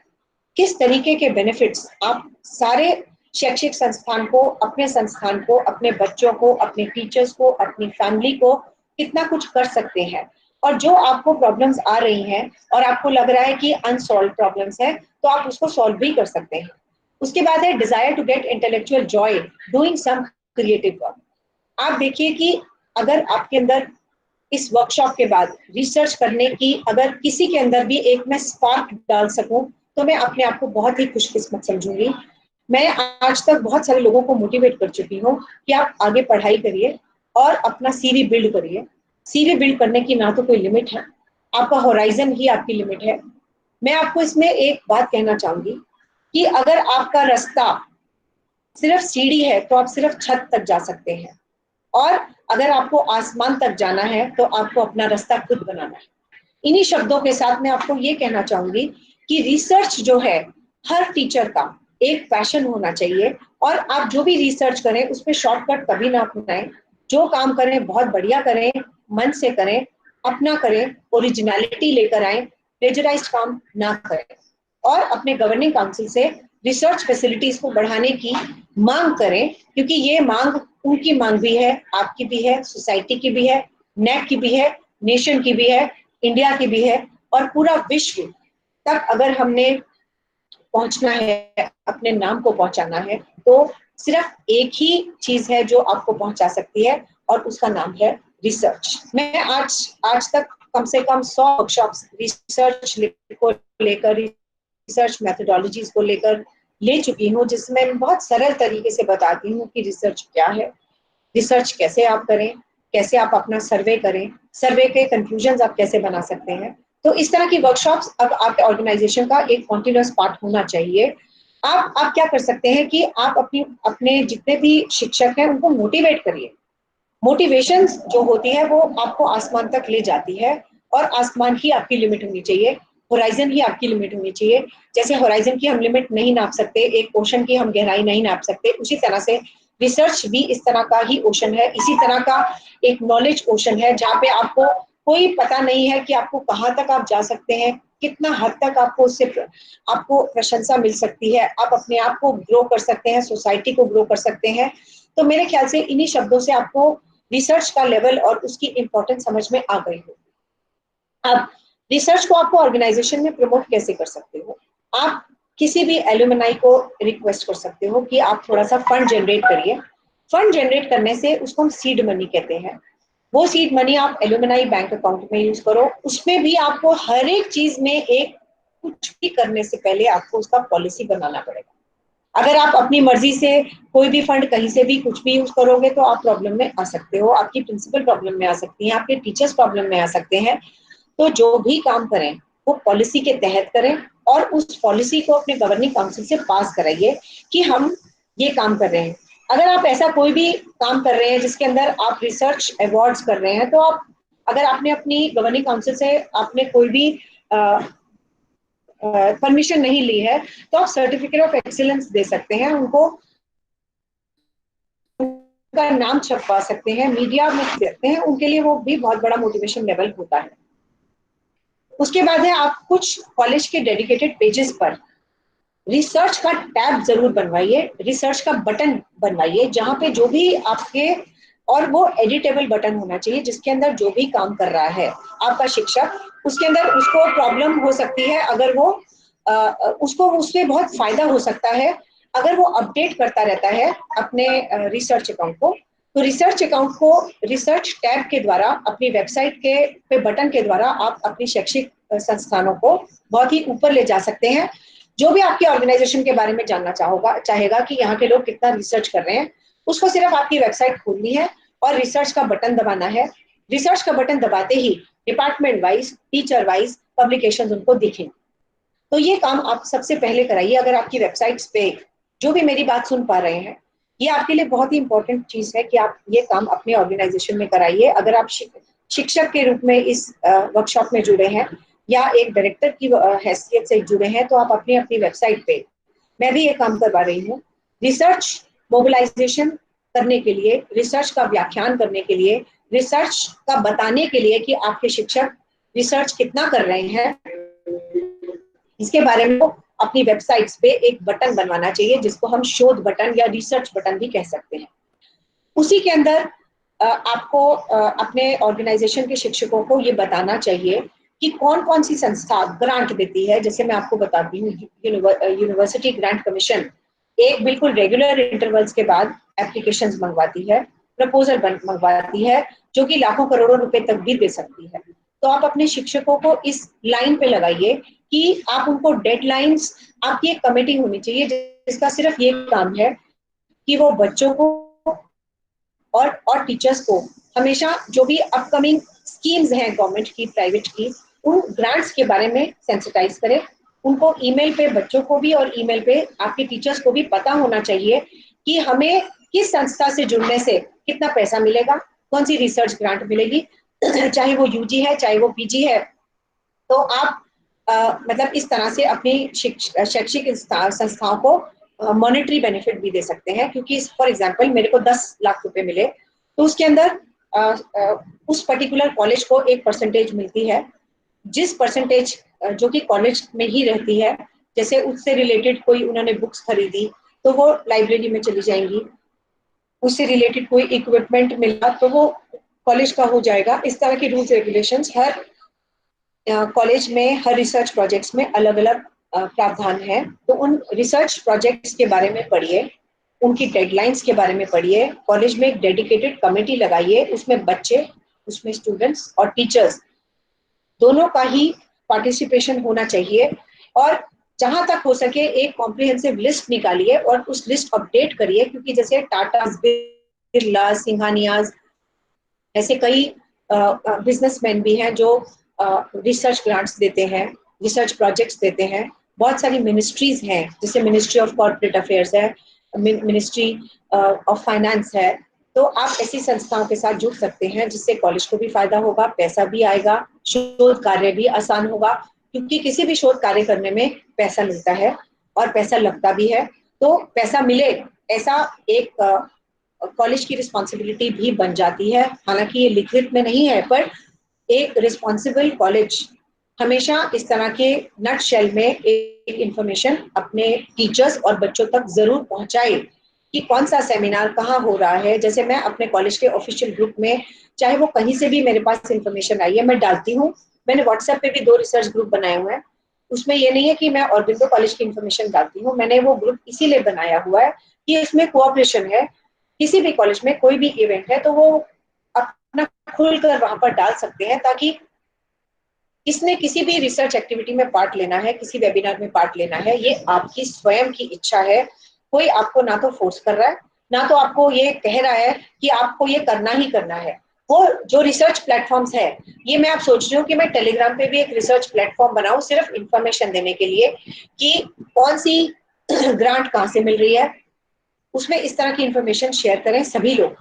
किस तरीके के बेनिफिट्स आप सारे शैक्षिक संस्थान को, अपने संस्थान को, अपने बच्चों को, अपने टीचर्स को, अपनी फैमिली को कितना कुछ कर सकते हैं। और जो आपको प्रॉब्लम्स आ रही हैं और आपको लग रहा है कि अनसॉल्व प्रॉब्लम्स है, तो आप उसको सॉल्व भी कर सकते हैं। उसके बाद है desire to get intellectual joy doing some creative work. आप देखिए कि अगर आपके अंदर इस वर्कशॉप के बाद रिसर्च करने की अगर किसी के अंदर भी एक मैं स्पार्क डाल सकूं, तो मैं अपने आप को बहुत ही खुशकिस्मत समझूंगी। मैं आज तक बहुत सारे लोगों को मोटिवेट कर चुकी हूँ कि आप आगे पढ़ाई करिए और अपना सीवी बिल्ड करिए। सीवी बिल्ड करने की ना तो कोई लिमिट है, आपका होराइजन ही आपकी लिमिट है। मैं आपको इसमें एक बात कहना चाहूंगी कि अगर आपका रास्ता सिर्फ सीढ़ी है तो आप सिर्फ छत तक जा सकते हैं, और अगर आपको आसमान तक जाना है तो आपको अपना रास्ता खुद बनाना है। इन्हीं शब्दों के साथ मैं आपको ये कहना चाहूंगी कि रिसर्च जो है हर टीचर का एक पैशन होना चाहिए, और आप जो भी रिसर्च करें उसमें शॉर्टकट कभी ना अपनाएं। जो काम करें बहुत बढ़िया करें, मन से करें, अपना करें, ओरिजिनलिटी लेकर आए, प्लेजराइज्ड काम ना करें, और अपने गवर्निंग काउंसिल से रिसर्च फैसिलिटीज को बढ़ाने की मांग करें, क्योंकि ये मांग उनकी मांग भी है, आपकी भी है, सोसाइटी की भी है, नेट की भी है, नेशन की भी है, इंडिया की भी है, और पूरा विश्व तक अगर हमने पहुंचना है, अपने नाम को पहुंचाना है, तो सिर्फ एक ही चीज है जो आपको पहुंचा सकती है, और उसका नाम है रिसर्च। मैं आज तक कम से कम 100 वर्कशॉप्स रिसर्च को लेकर, रिसर्च मेथोडोलॉजीज को लेकर ले चुकी हूँ, जिसमें मैं बहुत सरल तरीके से बताती हूँ कि रिसर्च क्या है, रिसर्च कैसे आप करें, कैसे आप अपना सर्वे करें, सर्वे के कंक्लूजन्स आप कैसे बना सकते हैं। तो इस तरह की वर्कशॉप्स अब आपके ऑर्गेनाइजेशन का एक कॉन्टिन्यूअस पार्ट होना चाहिए। आप क्या कर सकते हैं कि आप अपने जितने भी शिक्षक हैं उनको मोटिवेट करिए। मोटिवेशन जो होती है वो आपको आसमान तक ले जाती है, और आसमान ही आपकी लिमिट होनी चाहिए, होराइजन ही आपकी लिमिट होनी चाहिए। जैसे होराइजन की हम लिमिट नहीं नाप सकते, एक ओशन की हम गहराई नहीं नाप सकते, उसी तरह से रिसर्च भी इस तरह का ही ओशन है, इसी तरह का एक नॉलेज ओशन है, जहाँ पे आपको कोई पता नहीं है कि आपको कहाँ तक आप जा सकते हैं, कितना हद तक आपको उससे आपको प्रशंसा मिल सकती है, आप अपने आप को ग्रो कर सकते हैं, सोसाइटी को ग्रो कर सकते हैं। तो मेरे ख्याल से इन्हीं शब्दों से आपको रिसर्च का लेवल और उसकी इंपॉर्टेंस समझ में आ गई हो। अब रिसर्च को आपको ऑर्गेनाइजेशन में प्रमोट कैसे कर सकते हो? आप किसी भी एल्यूमिनाई को रिक्वेस्ट कर सकते हो कि आप थोड़ा सा फंड जनरेट करिए। फंड जनरेट करने से उसको हम सीड मनी कहते हैं। वो सीड मनी आप एल्यूमिनाई बैंक अकाउंट में यूज करो। उसमें भी आपको हर एक चीज में एक कुछ भी करने से पहले आपको उसका पॉलिसी बनाना पड़ेगा। अगर आप अपनी मर्जी से कोई भी फंड कहीं से भी कुछ भी यूज करोगे तो आप प्रॉब्लम में आ सकते हो, आपकी प्रिंसिपल प्रॉब्लम में आ सकती है, आपके टीचर्स प्रॉब्लम में आ सकते हैं। तो जो भी काम करें वो पॉलिसी के तहत करें और उस पॉलिसी को अपने गवर्निंग काउंसिल से पास कराइए कि हम ये काम कर रहे हैं। अगर आप ऐसा कोई भी काम कर रहे हैं जिसके अंदर आप रिसर्च अवार्ड्स कर रहे हैं, तो आप अगर आपने अपनी गवर्निंग काउंसिल से आपने कोई भी परमिशन नहीं ली है तो आप सर्टिफिकेट ऑफ एक्सीलेंस दे सकते हैं, उनको उनका नाम छपवा सकते हैं, मीडिया में देते हैं, उनके लिए वो भी बहुत बड़ा मोटिवेशन लेवल होता है। उसके बाद है आप कुछ कॉलेज के डेडिकेटेड पेजेस पर रिसर्च का टैब जरूर बनवाइए, रिसर्च का बटन बनवाइए जहां पे जो भी आपके, और वो एडिटेबल बटन होना चाहिए जिसके अंदर जो भी काम कर रहा है आपका शिक्षक, उसके अंदर उसको प्रॉब्लम हो सकती है, अगर वो उसको उससे बहुत फायदा हो सकता है अगर वो अपडेट करता रहता है अपने रिसर्च अकाउंट को। तो रिसर्च अकाउंट को रिसर्च टैब के द्वारा अपनी वेबसाइट के पे बटन के द्वारा आप अपनी शैक्षिक संस्थानों को बहुत ही ऊपर ले जा सकते हैं। जो भी आपके ऑर्गेनाइजेशन के बारे में जानना चाहेगा कि यहाँ के लोग कितना रिसर्च कर रहे हैं, उसको सिर्फ आपकी वेबसाइट खोलनी है और रिसर्च का बटन दबाना है। रिसर्च का बटन दबाते ही department wise, teacher wise publications उनको दिखें। तो ये काम आप सबसे पहले कराइए। अगर आपकी वेबसाइट्स पे जो भी मेरी बात सुन पा रहे हैं, ये आपके लिए बहुत ही इंपॉर्टेंट चीज है कि आप ये काम अपने ऑर्गेनाइजेशन में कराइए। अगर आप शिक्षक के रूप में इस वर्कशॉप में जुड़े हैं या एक डायरेक्टर की हैसियत से जुड़े हैं, तो आप अपनी अपनी वेबसाइट पे, मैं भी ये काम करवा रही हूँ, रिसर्च मोबिलाइजेशन करने के लिए, रिसर्च का व्याख्यान करने के लिए, रिसर्च का बताने के लिए कि आपके शिक्षक रिसर्च कितना कर रहे हैं, इसके बारे में अपनी वेबसाइट्स पे एक बटन बनवाना चाहिए जिसको हम शोध बटन या रिसर्च बटन भी कह सकते हैं। उसी के अंदर आपको अपने ऑर्गेनाइजेशन के शिक्षकों को ये बताना चाहिए कि कौन कौन सी संस्था ग्रांट देती है। जैसे मैं आपको बताती हूँ, यूनिवर्सिटी ग्रांट कमीशन एक बिल्कुल रेगुलर इंटरवल्स के बाद एप्लीकेशंस मंगवाती है, प्रपोजल मंगवाती है, जो कि लाखों करोड़ों रुपए तक भी दे सकती है। तो आप अपने शिक्षकों को इस लाइन पे लगाइए कि आप उनको डेडलाइंस, आपकी एक कमेटी होनी चाहिए जिसका सिर्फ ये काम है कि वो बच्चों को और टीचर्स को हमेशा जो भी अपकमिंग स्कीम्स हैं गवर्नमेंट की, प्राइवेट की, उन ग्रांट्स के बारे में सेंसिटाइज करें। उनको ईमेल पे, बच्चों को भी और ईमेल पे आपके टीचर्स को भी पता होना चाहिए कि हमें किस संस्था से जुड़ने से कितना पैसा मिलेगा, कौन सी रिसर्च ग्रांट मिलेगी, चाहे वो यूजी है चाहे वो पीजी है। तो आप मतलब इस तरह से अपनी शैक्षिक संस्थाओं को मॉनेटरी बेनिफिट भी दे सकते हैं। क्योंकि फॉर एग्जांपल मेरे को 10 लाख रुपए मिले तो उसके अंदर उस पर्टिकुलर कॉलेज को एक परसेंटेज मिलती है, जिस परसेंटेज जो कि कॉलेज में ही रहती है। जैसे उससे रिलेटेड कोई उन्होंने बुक्स खरीदी तो वो लाइब्रेरी में चली जाएंगी, उससे रिलेटेड कोई इक्विपमेंट मिला तो वो कॉलेज का हो जाएगा। इस तरह के रूल्स रेगुलेशंस हर कॉलेज में, हर रिसर्च प्रोजेक्ट्स में अलग अलग प्रावधान है। तो उन रिसर्च प्रोजेक्ट्स के बारे में पढ़िए, उनकी डेडलाइंस के बारे में पढ़िए, कॉलेज में एक डेडिकेटेड कमेटी लगाइए, उसमें बच्चे, उसमें स्टूडेंट्स और टीचर्स दोनों का ही पार्टिसिपेशन होना चाहिए। और जहां तक हो सके एक कॉम्प्रिहेंसिव लिस्ट निकालिए और उस लिस्ट अपडेट करिए। क्योंकि जैसे टाटा, बिरला, सिंघानियाज, ऐसे कई बिजनेसमैन भी हैं जो रिसर्च ग्रांट्स देते हैं, रिसर्च प्रोजेक्ट्स देते हैं। बहुत सारी मिनिस्ट्रीज हैं, जैसे मिनिस्ट्री ऑफ कॉर्पोरेट अफेयर्स है, मिनिस्ट्री ऑफ फाइनेंस है। तो आप ऐसी संस्थाओं के साथ जुड़ सकते हैं जिससे कॉलेज को भी फायदा होगा, पैसा भी आएगा, शोध कार्य भी आसान होगा। क्योंकि किसी भी शोध कार्य करने में पैसा मिलता है और पैसा लगता भी है। तो पैसा मिले ऐसा एक कॉलेज की रिस्पॉन्सिबिलिटी भी बन जाती है। हालांकि ये लिखित में नहीं है, पर एक रिस्पॉन्सिबल कॉलेज हमेशा इस तरह के नट शेल में एक इंफॉर्मेशन अपने टीचर्स और बच्चों तक जरूर पहुंचाए कि कौन सा सेमिनार कहाँ हो रहा है। जैसे मैं अपने कॉलेज के ऑफिशियल ग्रुप में, चाहे वो कहीं से भी मेरे पास इंफॉर्मेशन आई है, मैं डालती हूँ मैंने व्हाट्सएप पे भी 2 रिसर्च ग्रुप बनाए हुए हैं। उसमें ये नहीं है कि मैं ऑरबिंदो कॉलेज की इंफॉर्मेशन डालती हूँ, मैंने वो ग्रुप इसीलिए बनाया हुआ है कि इसमें कोऑपरेशन है। किसी भी कॉलेज में कोई भी इवेंट है तो वो अपना खुलकर वहां पर डाल सकते हैं, ताकि किसने किसी भी रिसर्च एक्टिविटी में पार्ट लेना है, किसी वेबिनार में पार्ट लेना है, ये आपकी स्वयं की इच्छा है। कोई आपको ना तो फोर्स कर रहा है, ना तो आपको ये कह रहा है कि आपको ये करना ही करना है। वो जो रिसर्च प्लेटफॉर्म्स है, ये मैं आप सोच रही हूँ कि मैं टेलीग्राम पे भी एक रिसर्च प्लेटफॉर्म बनाऊं सिर्फ इंफॉर्मेशन देने के लिए कि कौन सी ग्रांट कहाँ से मिल रही है, उसमें इस तरह की इंफॉर्मेशन शेयर करें सभी लोग,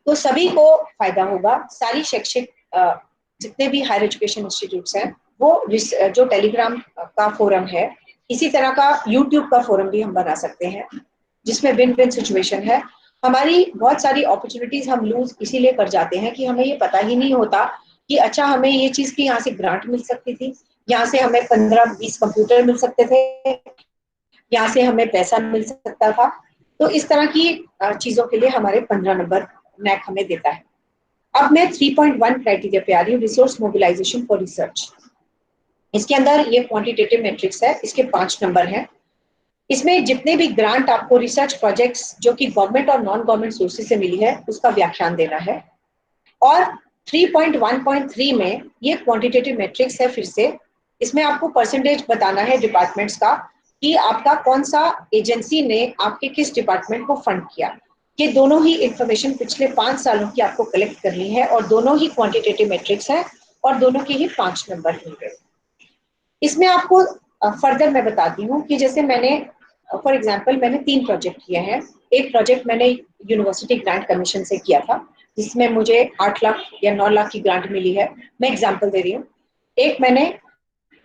तो सभी को फायदा होगा। सारी शैक्षिक जितने भी हायर एजुकेशन इंस्टीट्यूट्स हैं, वो जो टेलीग्राम का फोरम है, इसी तरह का यूट्यूब का फोरम भी हम बना सकते हैं जिसमें विन विन सिचुएशन है। हमारी बहुत सारी अपॉर्चुनिटीज हम लूज इसीलिए कर जाते हैं कि हमें ये पता ही नहीं होता कि अच्छा हमें ये चीज की यहाँ से ग्रांट मिल सकती थी, यहाँ से हमें 15-20 कंप्यूटर मिल सकते थे, यहाँ से हमें पैसा मिल सकता था। तो इस तरह की चीजों के लिए हमारे 15 नंबर नैक हमें देता है। अब मैं 3.1 क्राइटेरिया पे आ रही हूँ, रिसोर्स मोबिलाइजेशन फॉर रिसर्च। इसके अंदर ये क्वांटिटेटिव मैट्रिक्स है, इसके 5 नंबर हैं। इसमें जितने भी ग्रांट आपको रिसर्च प्रोजेक्ट्स जो कि गवर्नमेंट और नॉन गवर्नमेंट सोर्सेज से मिली है, उसका व्याख्यान देना है। और 3.1.3 में ये क्वांटिटेटिव मैट्रिक्स है, फिर से इसमें आपको परसेंटेज बताना है डिपार्टमेंट्स का कि आपका कौन सा एजेंसी ने आपके किस डिपार्टमेंट को फंड किया। ये दोनों ही इंफॉर्मेशन पिछले 5 सालों की आपको कलेक्ट करनी है और दोनों ही क्वांटिटेटिव मैट्रिक्स है और दोनों के ही 5 नंबर होंगे। इसमें आपको फर्दर मैं बताती हूँ कि जैसे मैंने फॉर एग्जांपल मैंने 3 प्रोजेक्ट किए हैं। एक प्रोजेक्ट मैंने यूनिवर्सिटी ग्रांट कमीशन से किया था जिसमें मुझे 8 लाख या 9 लाख की ग्रांट मिली है, मैं एग्जांपल दे रही हूँ। एक मैंने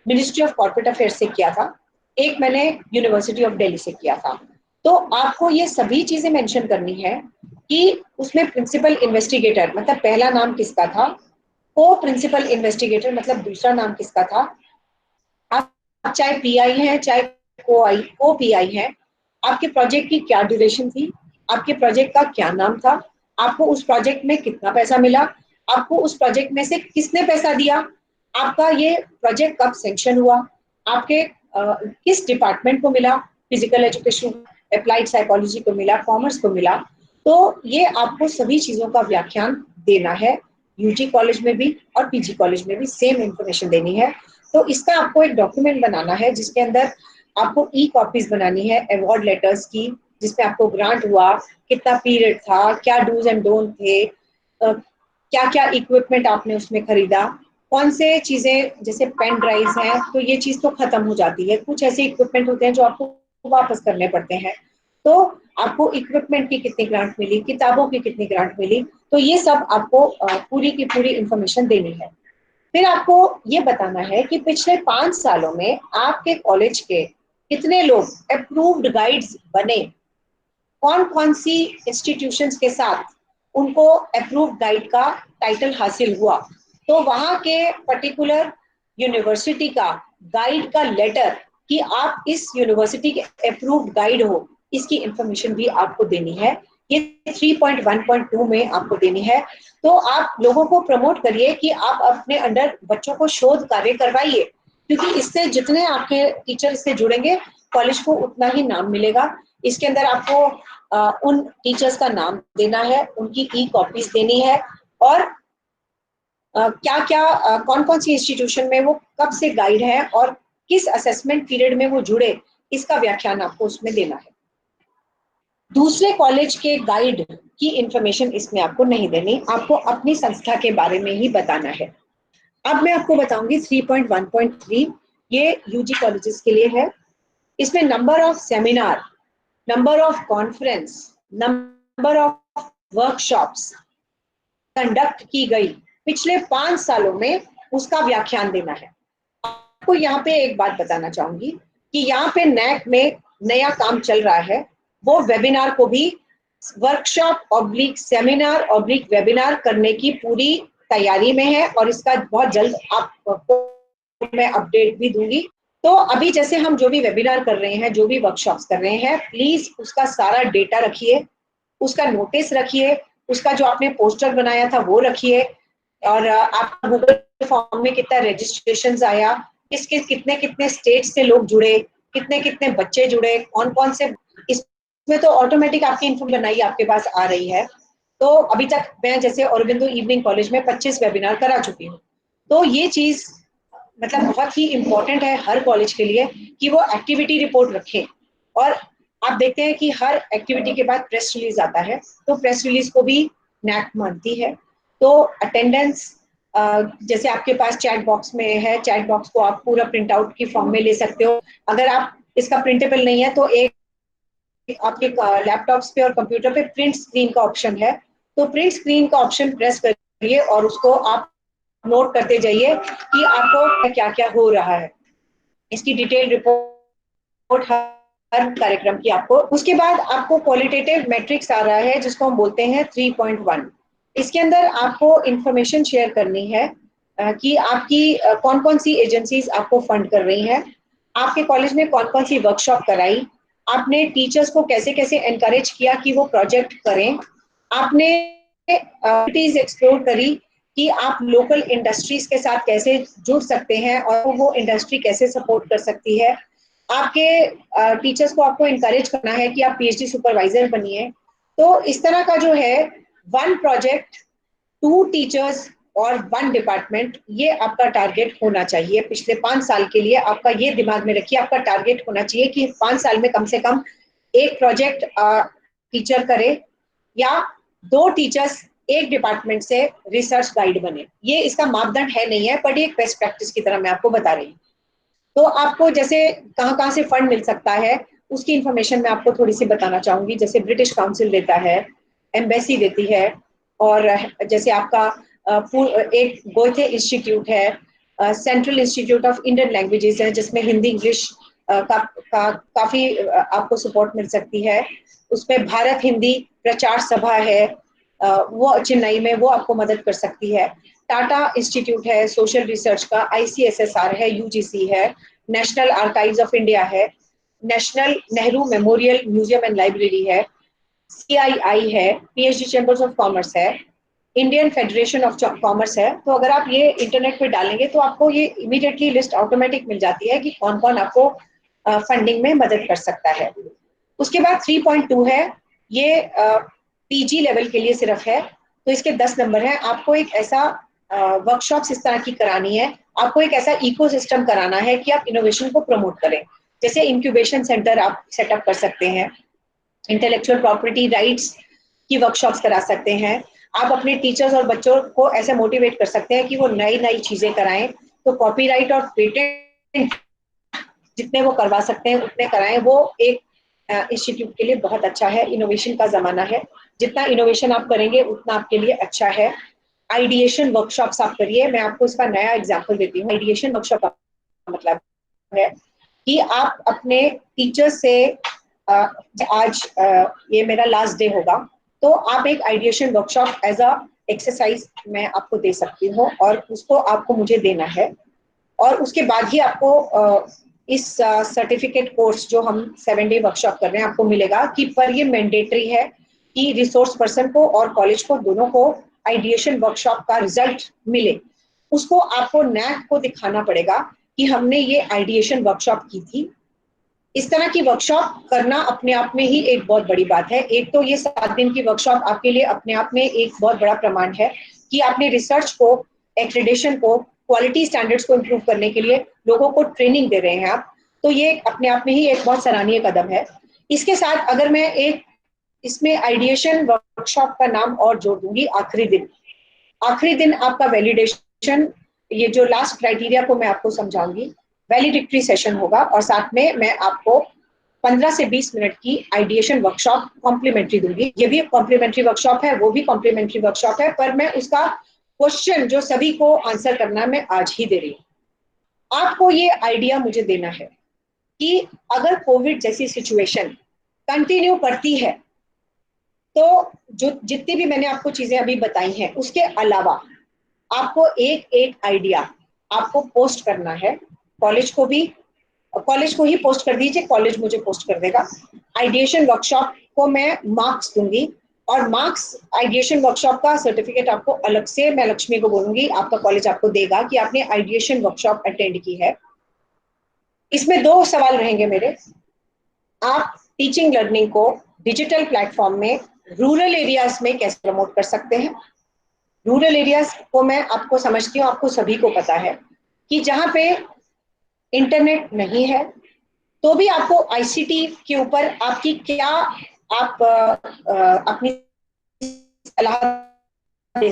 मिनिस्ट्री ऑफ कॉर्पोरेट अफेयर्स से किया था, एक मैंने यूनिवर्सिटी ऑफ दिल्ली से किया था। तो आपको ये सभी चीजें मेंशन करनी है कि उसमें प्रिंसिपल इन्वेस्टिगेटर मतलब पहला नाम किसका था, को प्रिंसिपल इन्वेस्टिगेटर मतलब दूसरा नाम किसका था, आप चाहे पीआई हैं चाहे को पीआई हैं, आपके प्रोजेक्ट की क्या ड्यूरेशन थी, आपके प्रोजेक्ट का क्या नाम था, आपको उस प्रोजेक्ट में कितना पैसा मिला, आपको उस प्रोजेक्ट में से किसने पैसा दिया, आपका ये प्रोजेक्ट कब सैंक्शन हुआ, आपके किस डिपार्टमेंट को मिला, फिजिकल एजुकेशन, अप्लाइड साइकोलॉजी को मिला, कॉमर्स को मिला। तो ये आपको सभी चीजों का व्याख्यान देना है। यूजी कॉलेज में भी और पीजी कॉलेज में भी सेम इंफॉर्मेशन देनी है। तो इसका आपको एक डॉक्यूमेंट बनाना है जिसके अंदर आपको ई कॉपीज बनानी है अवार्ड लेटर्स की, जिसमें आपको ग्रांट हुआ, कितना पीरियड था, क्या डूज एंड डोंट थे, क्या क्या इक्विपमेंट आपने उसमें खरीदा, कौन से चीजें जैसे पेन ड्राइव्स हैं तो ये चीज तो खत्म हो जाती है, कुछ ऐसे इक्विपमेंट होते हैं जो आपको वापस करने पड़ते हैं। तो आपको इक्विपमेंट की कितनी ग्रांट मिली, किताबों की कितनी ग्रांट मिली, तो ये सब आपको पूरी की पूरी इंफॉर्मेशन देनी है। फिर आपको ये बताना है कि पिछले 5 सालों में आपके कॉलेज के कितने लोग अप्रूव्ड गाइड्स बने, कौन कौन सी इंस्टीट्यूशंस के साथ उनको अप्रूव्ड गाइड का टाइटल हासिल हुआ, तो वहां के पर्टिकुलर यूनिवर्सिटी का गाइड का लेटर कि आप इस यूनिवर्सिटी के अप्रूव्ड गाइड हो, इसकी इंफॉर्मेशन भी आपको देनी है। ये 3.1.2 में आपको देनी है। तो आप लोगों को प्रमोट करिए कि आप अपने अंडर बच्चों को शोध कार्य करवाइए, क्योंकि इससे जितने आपके टीचर इससे जुड़ेंगे कॉलेज को उतना ही नाम मिलेगा। इसके अंदर आपको उन टीचर्स का नाम देना है, उनकी ई कॉपीज देनी है और क्या क्या कौन कौन सी इंस्टीट्यूशन में वो कब से गाइड है और किस असेसमेंट पीरियड में वो जुड़े, इसका व्याख्यान आपको उसमें देना है। दूसरे कॉलेज के गाइड की इंफॉर्मेशन इसमें आपको नहीं देनी, आपको अपनी संस्था के बारे में ही बताना है। अब मैं आपको बताऊंगी 3.1.3, ये यूजी कॉलेजेस के लिए है। इसमें number of seminar, number of conference, number of workshops conduct की गई पिछले 5 सालों में, उसका व्याख्यान देना है। आपको यहाँ पे एक बात बताना चाहूंगी कि यहाँ पे नैक में नया काम चल रहा है, वो वेबिनार को भी workshop oblique seminar oblique webinar करने की पूरी तैयारी में है और इसका बहुत जल्द आपको मैं अपडेट भी दूंगी। तो अभी जैसे हम जो भी वेबिनार कर रहे हैं, जो भी वर्कशॉप्स कर रहे हैं, प्लीज उसका सारा डेटा रखिए, उसका नोटिस रखिए, उसका जो आपने पोस्टर बनाया था वो रखिए, और आपका गूगल फॉर्म में कितना रजिस्ट्रेशन आया, कितने कितने स्टेट से लोग जुड़े, कितने कितने बच्चे जुड़े, कौन कौन से, इसमें तो ऑटोमेटिक आपकी इन्फॉर्मेशन बनाई आपके पास आ रही है। तो अभी तक मैं जैसे औरबिंदो इवनिंग कॉलेज में 25 वेबिनार करा चुकी हूँ। तो ये चीज मतलब बहुत ही इम्पोर्टेंट है हर कॉलेज के लिए कि वो एक्टिविटी रिपोर्ट रखें। और आप देखते हैं कि हर एक्टिविटी के बाद प्रेस रिलीज आता है, तो प्रेस रिलीज को भी नैक मानती है। तो अटेंडेंस जैसे आपके पास चैट बॉक्स में है, चैट बॉक्स को आप पूरा प्रिंट आउट की फॉर्म में ले सकते हो। अगर आप इसका प्रिंटेबल नहीं है तो एक आपके लैपटॉप्स पे और कंप्यूटर पे प्रिंट स्क्रीन का ऑप्शन है, तो प्रिंट स्क्रीन का ऑप्शन प्रेस करिए और उसको आप नोट करते जाइए कि आपको क्या क्या हो रहा है। इसकी डिटेल रिपोर्ट हर कार्यक्रम की आपको, उसके बाद आपको क्वालिटेटिव मैट्रिक्स आ रहा है जिसको हम बोलते हैं 3.1। इसके अंदर आपको इंफॉर्मेशन शेयर करनी है कि आपकी कौन कौन सी एजेंसीज आपको फंड कर रही हैं, आपके कॉलेज में कौन कौन सी वर्कशॉप कराई, आपने टीचर्स को कैसे कैसे एनकरेज किया कि वो प्रोजेक्ट करें, आपने एक्टिविटीज एक्सप्लोर करी कि आप लोकल इंडस्ट्रीज के साथ कैसे जुड़ सकते हैं और वो इंडस्ट्री कैसे सपोर्ट कर सकती है, आपके टीचर्स को आपको इनकरेज करना है कि आप पीएचडी सुपरवाइजर बनिए। तो इस तरह का जो है 1 प्रोजेक्ट 2 टीचर्स और 1 डिपार्टमेंट, ये आपका टारगेट होना चाहिए। पिछले 5 साल के लिए आपका ये दिमाग में रखिए, आपका टारगेट होना चाहिए कि 5 साल में कम से कम 1 प्रोजेक्ट टीचर करे या 2 टीचर्स एक डिपार्टमेंट से रिसर्च गाइड बने। ये इसका मापदंड है नहीं है, पर ये एक बेस्ट प्रैक्टिस की तरह मैं आपको बता रही हूँ। तो आपको जैसे कहाँ कहाँ से फंड मिल सकता है उसकी इंफॉर्मेशन मैं आपको थोड़ी सी बताना चाहूंगी। जैसे ब्रिटिश काउंसिल देता है, एम्बेसी देती है, और जैसे आपका एक गोयथे इंस्टीट्यूट है, central institute of Indian languages है जिसमें हिंदी इंग्लिश काफी आपको सपोर्ट मिल सकती है। उसमें भारत हिंदी प्रचार सभा है, वो चेन्नई में, वो आपको मदद कर सकती है। टाटा इंस्टीट्यूट है सोशल रिसर्च का, ICSSR है, UGC है, नेशनल आर्काइव्स ऑफ इंडिया है, national Nehru memorial museum and library है, CII है, PhD चैम्बर्स ऑफ कॉमर्स है, इंडियन फेडरेशन ऑफ कॉमर्स है। तो अगर आप ये इंटरनेट पे डालेंगे तो आपको ये इमीडिएटली लिस्ट ऑटोमेटिक मिल जाती है कि कौन कौन आपको फंडिंग में मदद कर सकता है। उसके बाद 3.2 है, ये PG लेवल के लिए सिर्फ है, तो इसके 10 नंबर है। आपको एक ऐसा वर्कशॉप्स इस तरह की करानी है, आपको एक ऐसा इकोसिस्टम कराना है कि आप इनोवेशन को प्रमोट करें। जैसे इंक्यूबेशन सेंटर आप सेटअप कर सकते हैं, इंटेलेक्चुअल प्रॉपर्टी राइट्स की वर्कशॉप्स करा सकते हैं, आप अपने टीचर्स और बच्चों को ऐसे मोटिवेट कर सकते हैं कि वो नई नई चीजें कराएं। तो कॉपीराइट और पेटेंट जितने वो करवा सकते हैं उतने कराएं। वो एक इंस्टीट्यूट के लिए बहुत अच्छा है। इनोवेशन का जमाना है, जितना इनोवेशन आप करेंगे उतना आपके लिए अच्छा है। आइडिएशन वर्कशॉप्स आप करिए। मैं आपको इसका नया एग्जांपल देती हूँ। आइडिएशन वर्कशॉप का मतलब है कि आप अपने टीचर से आज ये मेरा लास्ट डे होगा, तो आप एक ideation workshop as a exercise मैं आपको दे सकती हूँ और उसको आपको मुझे देना है। और उसके बाद ही आपको इस सर्टिफिकेट कोर्स जो हम 7 डे वर्कशॉप कर रहे हैं आपको मिलेगा कि पर ये मैंडेटरी है कि रिसोर्स पर्सन को और कॉलेज को दोनों को आइडिएशन वर्कशॉप का रिजल्ट मिले। उसको आपको नैक को दिखाना पड़ेगा कि हमने ये आइडिएशन वर्कशॉप की थी। इस तरह की वर्कशॉप करना अपने आप में ही एक बहुत बड़ी बात है। एक तो ये 7 दिन की वर्कशॉप आपके लिए अपने आप में एक बहुत बड़ा प्रमाण है कि आपने रिसर्च को, एक्रेडिटेशन को, क्वालिटी स्टैंडर्ड्स को इम्प्रूव करने के लिए लोगों को ट्रेनिंग दे रहे हैं आप। तो ये अपने आप में ही एक बहुत सराहनीय कदम है। इसके साथ अगर मैं एक इसमें आइडिएशन वर्कशॉप का नाम और जोड़ दूंगी, आखिरी दिन। आखिरी दिन आपका वैलिडेशन, ये जो लास्ट क्राइटेरिया को मैं आपको समझाऊंगी, वैलिडिक्टरी सेशन होगा और साथ में मैं आपको 15 से 20 मिनट की आइडिएशन वर्कशॉप कॉम्प्लीमेंट्री दूंगी। ये भी कॉम्प्लीमेंट्री वर्कशॉप है, वो भी कॉम्प्लीमेंट्री वर्कशॉप है, पर मैं उसका क्वेश्चन जो सभी को आंसर करना मैं आज ही दे रही हूँ। आपको ये आइडिया मुझे देना है कि अगर कोविड जैसी सिचुएशन कंटिन्यू करती है तो जो जितनी भी मैंने आपको चीजें अभी बताई हैं उसके अलावा आपको एक एक आइडिया आपको पोस्ट करना है। कॉलेज को ही पोस्ट कर दीजिए, कॉलेज मुझे पोस्ट कर देगा। आइडिएशन वर्कशॉप को मैं मार्क्स दूंगी और मार्क्स आइडिएशन वर्कशॉप का सर्टिफिकेट आपको अलग से, मैं लक्ष्मी को बोलूंगी, आपका कॉलेज आपको देगा कि आपने आइडिएशन वर्कशॉप अटेंड की है। इसमें 2 सवाल रहेंगे मेरे। आप टीचिंग लर्निंग को डिजिटल प्लेटफॉर्म में रूरल एरियाज में कैसे प्रमोट कर सकते हैं। रूरल एरियाज को मैं आपको समझती हूँ, आपको सभी को पता है कि जहां पे इंटरनेट नहीं है तो भी आपको आईसीटी के ऊपर आपकी क्या, आप अपनी सलाह दे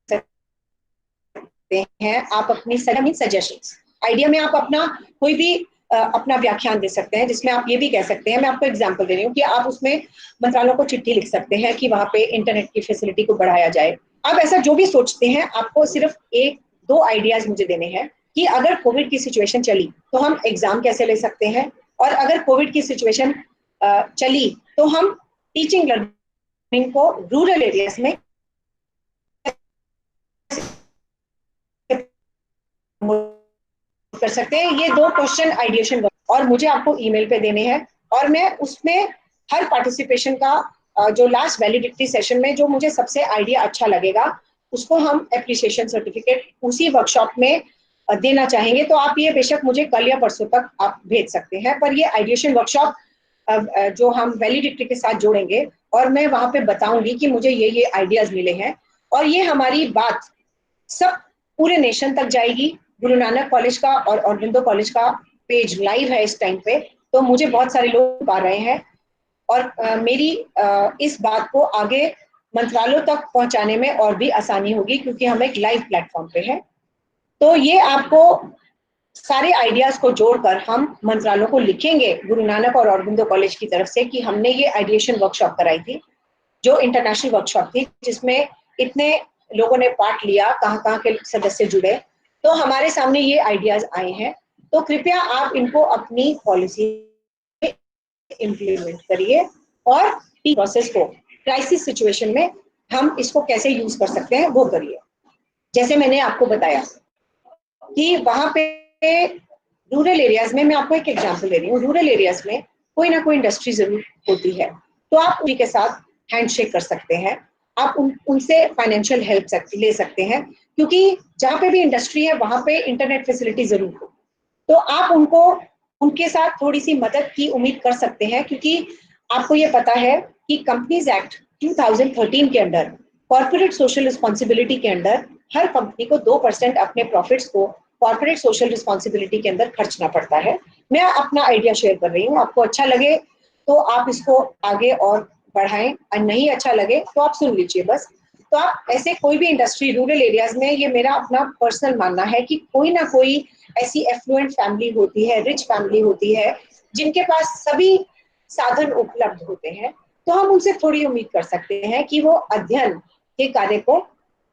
सकते हैं, आप अपनी सजेशंस, आइडिया में आप अपना कोई भी अपना व्याख्यान दे सकते हैं, जिसमें आप ये भी कह सकते हैं, मैं आपको एग्जांपल दे रही हूँ कि आप उसमें मंत्रालयों को चिट्ठी लिख सकते हैं कि वहां पे इंटरनेट की फैसिलिटी को बढ़ाया जाए। आप ऐसा जो भी सोचते हैं, आपको सिर्फ 1-2 आइडियाज मुझे देने हैं कि अगर कोविड की सिचुएशन चली तो हम एग्जाम कैसे ले सकते हैं, और अगर कोविड की सिचुएशन चली तो हम टीचिंग लर्निंग को रूरल एरियाज में कर सकते हैं। ये 2 क्वेश्चन आइडिएशन और मुझे आपको ईमेल पे देने हैं, और मैं उसमें हर पार्टिसिपेशन का जो लास्ट वैलिडिटी सेशन में जो मुझे सबसे आइडिया अच्छा लगेगा उसको हम एप्रिसिएशन सर्टिफिकेट उसी वर्कशॉप में देना चाहेंगे। तो आप ये बेशक मुझे कल या परसों तक आप भेज सकते हैं, पर ये आइडिएशन वर्कशॉप जो हम वैलिडिटी के साथ जोड़ेंगे, और मैं वहां पे बताऊंगी कि मुझे ये आइडियाज मिले हैं, और ये हमारी बात सब पूरे नेशन तक जाएगी। गुरु नानक कॉलेज का और औरबिंदो कॉलेज का पेज लाइव है इस टाइम पे, तो मुझे बहुत सारे लोग पा रहे हैं, और मेरी इस बात को आगे मंत्रालयों तक पहुंचाने में और भी आसानी होगी, क्योंकि हम एक लाइव प्लेटफॉर्म पे हैं। तो ये आपको सारे आइडियाज को जोड़कर हम मंत्रालयों को लिखेंगे गुरु नानक और औरबिंदो कॉलेज की तरफ से कि हमने ये आइडिएशन वर्कशॉप कराई थी, जो इंटरनेशनल वर्कशॉप थी, जिसमें इतने लोगों ने पार्ट लिया, कहाँ के सदस्य जुड़े, तो हमारे सामने ये आइडियाज आए हैं। तो कृपया आप इनको अपनी पॉलिसी इम्प्लीमेंट करिए, और प्रोसेस को क्राइसिस सिचुएशन में हम इसको कैसे यूज कर सकते हैं वो करिए। जैसे मैंने आपको बताया कि वहां पे रूरल एरियाज में, मैं आपको एक एग्जांपल दे रही हूँ, रूरल एरियाज में कोई ना कोई इंडस्ट्री जरूर होती है, तो आप उन्हीं के साथ हैंडशेक कर सकते हैं, आप उनसे फाइनेंशियल हेल्प ले सकते हैं, क्योंकि जहाँ पे भी इंडस्ट्री है वहां पे इंटरनेट फैसिलिटी जरूर हो, तो आप उनके साथ थोड़ी सी मदद की उम्मीद कर सकते हैं, क्योंकि आपको ये पता है कि कंपनीज एक्ट 2013 के अंडर कॉर्पोरेट सोशल रिस्पॉन्सिबिलिटी के अंडर हर कंपनी को 2% अपने प्रॉफिट्स को कॉर्पोरेट सोशल रिस्पॉन्सिबिलिटी के अंदर खर्चना पड़ता है। मैं अपना आइडिया शेयर कर रही हूँ, आपको अच्छा लगे तो आप इसको आगे और बढ़ाएं, और नहीं अच्छा लगे तो आप सुन लीजिए बस। तो आप ऐसे कोई भी इंडस्ट्री रूरल एरियाज में, ये मेरा अपना पर्सनल मानना है कि कोई ना कोई ऐसी एफ्लुएंट फैमिली होती है, रिच फैमिली होती है, जिनके पास सभी साधन उपलब्ध होते हैं, तो हम उनसे थोड़ी उम्मीद कर सकते हैं कि वो अध्ययन के कार्य को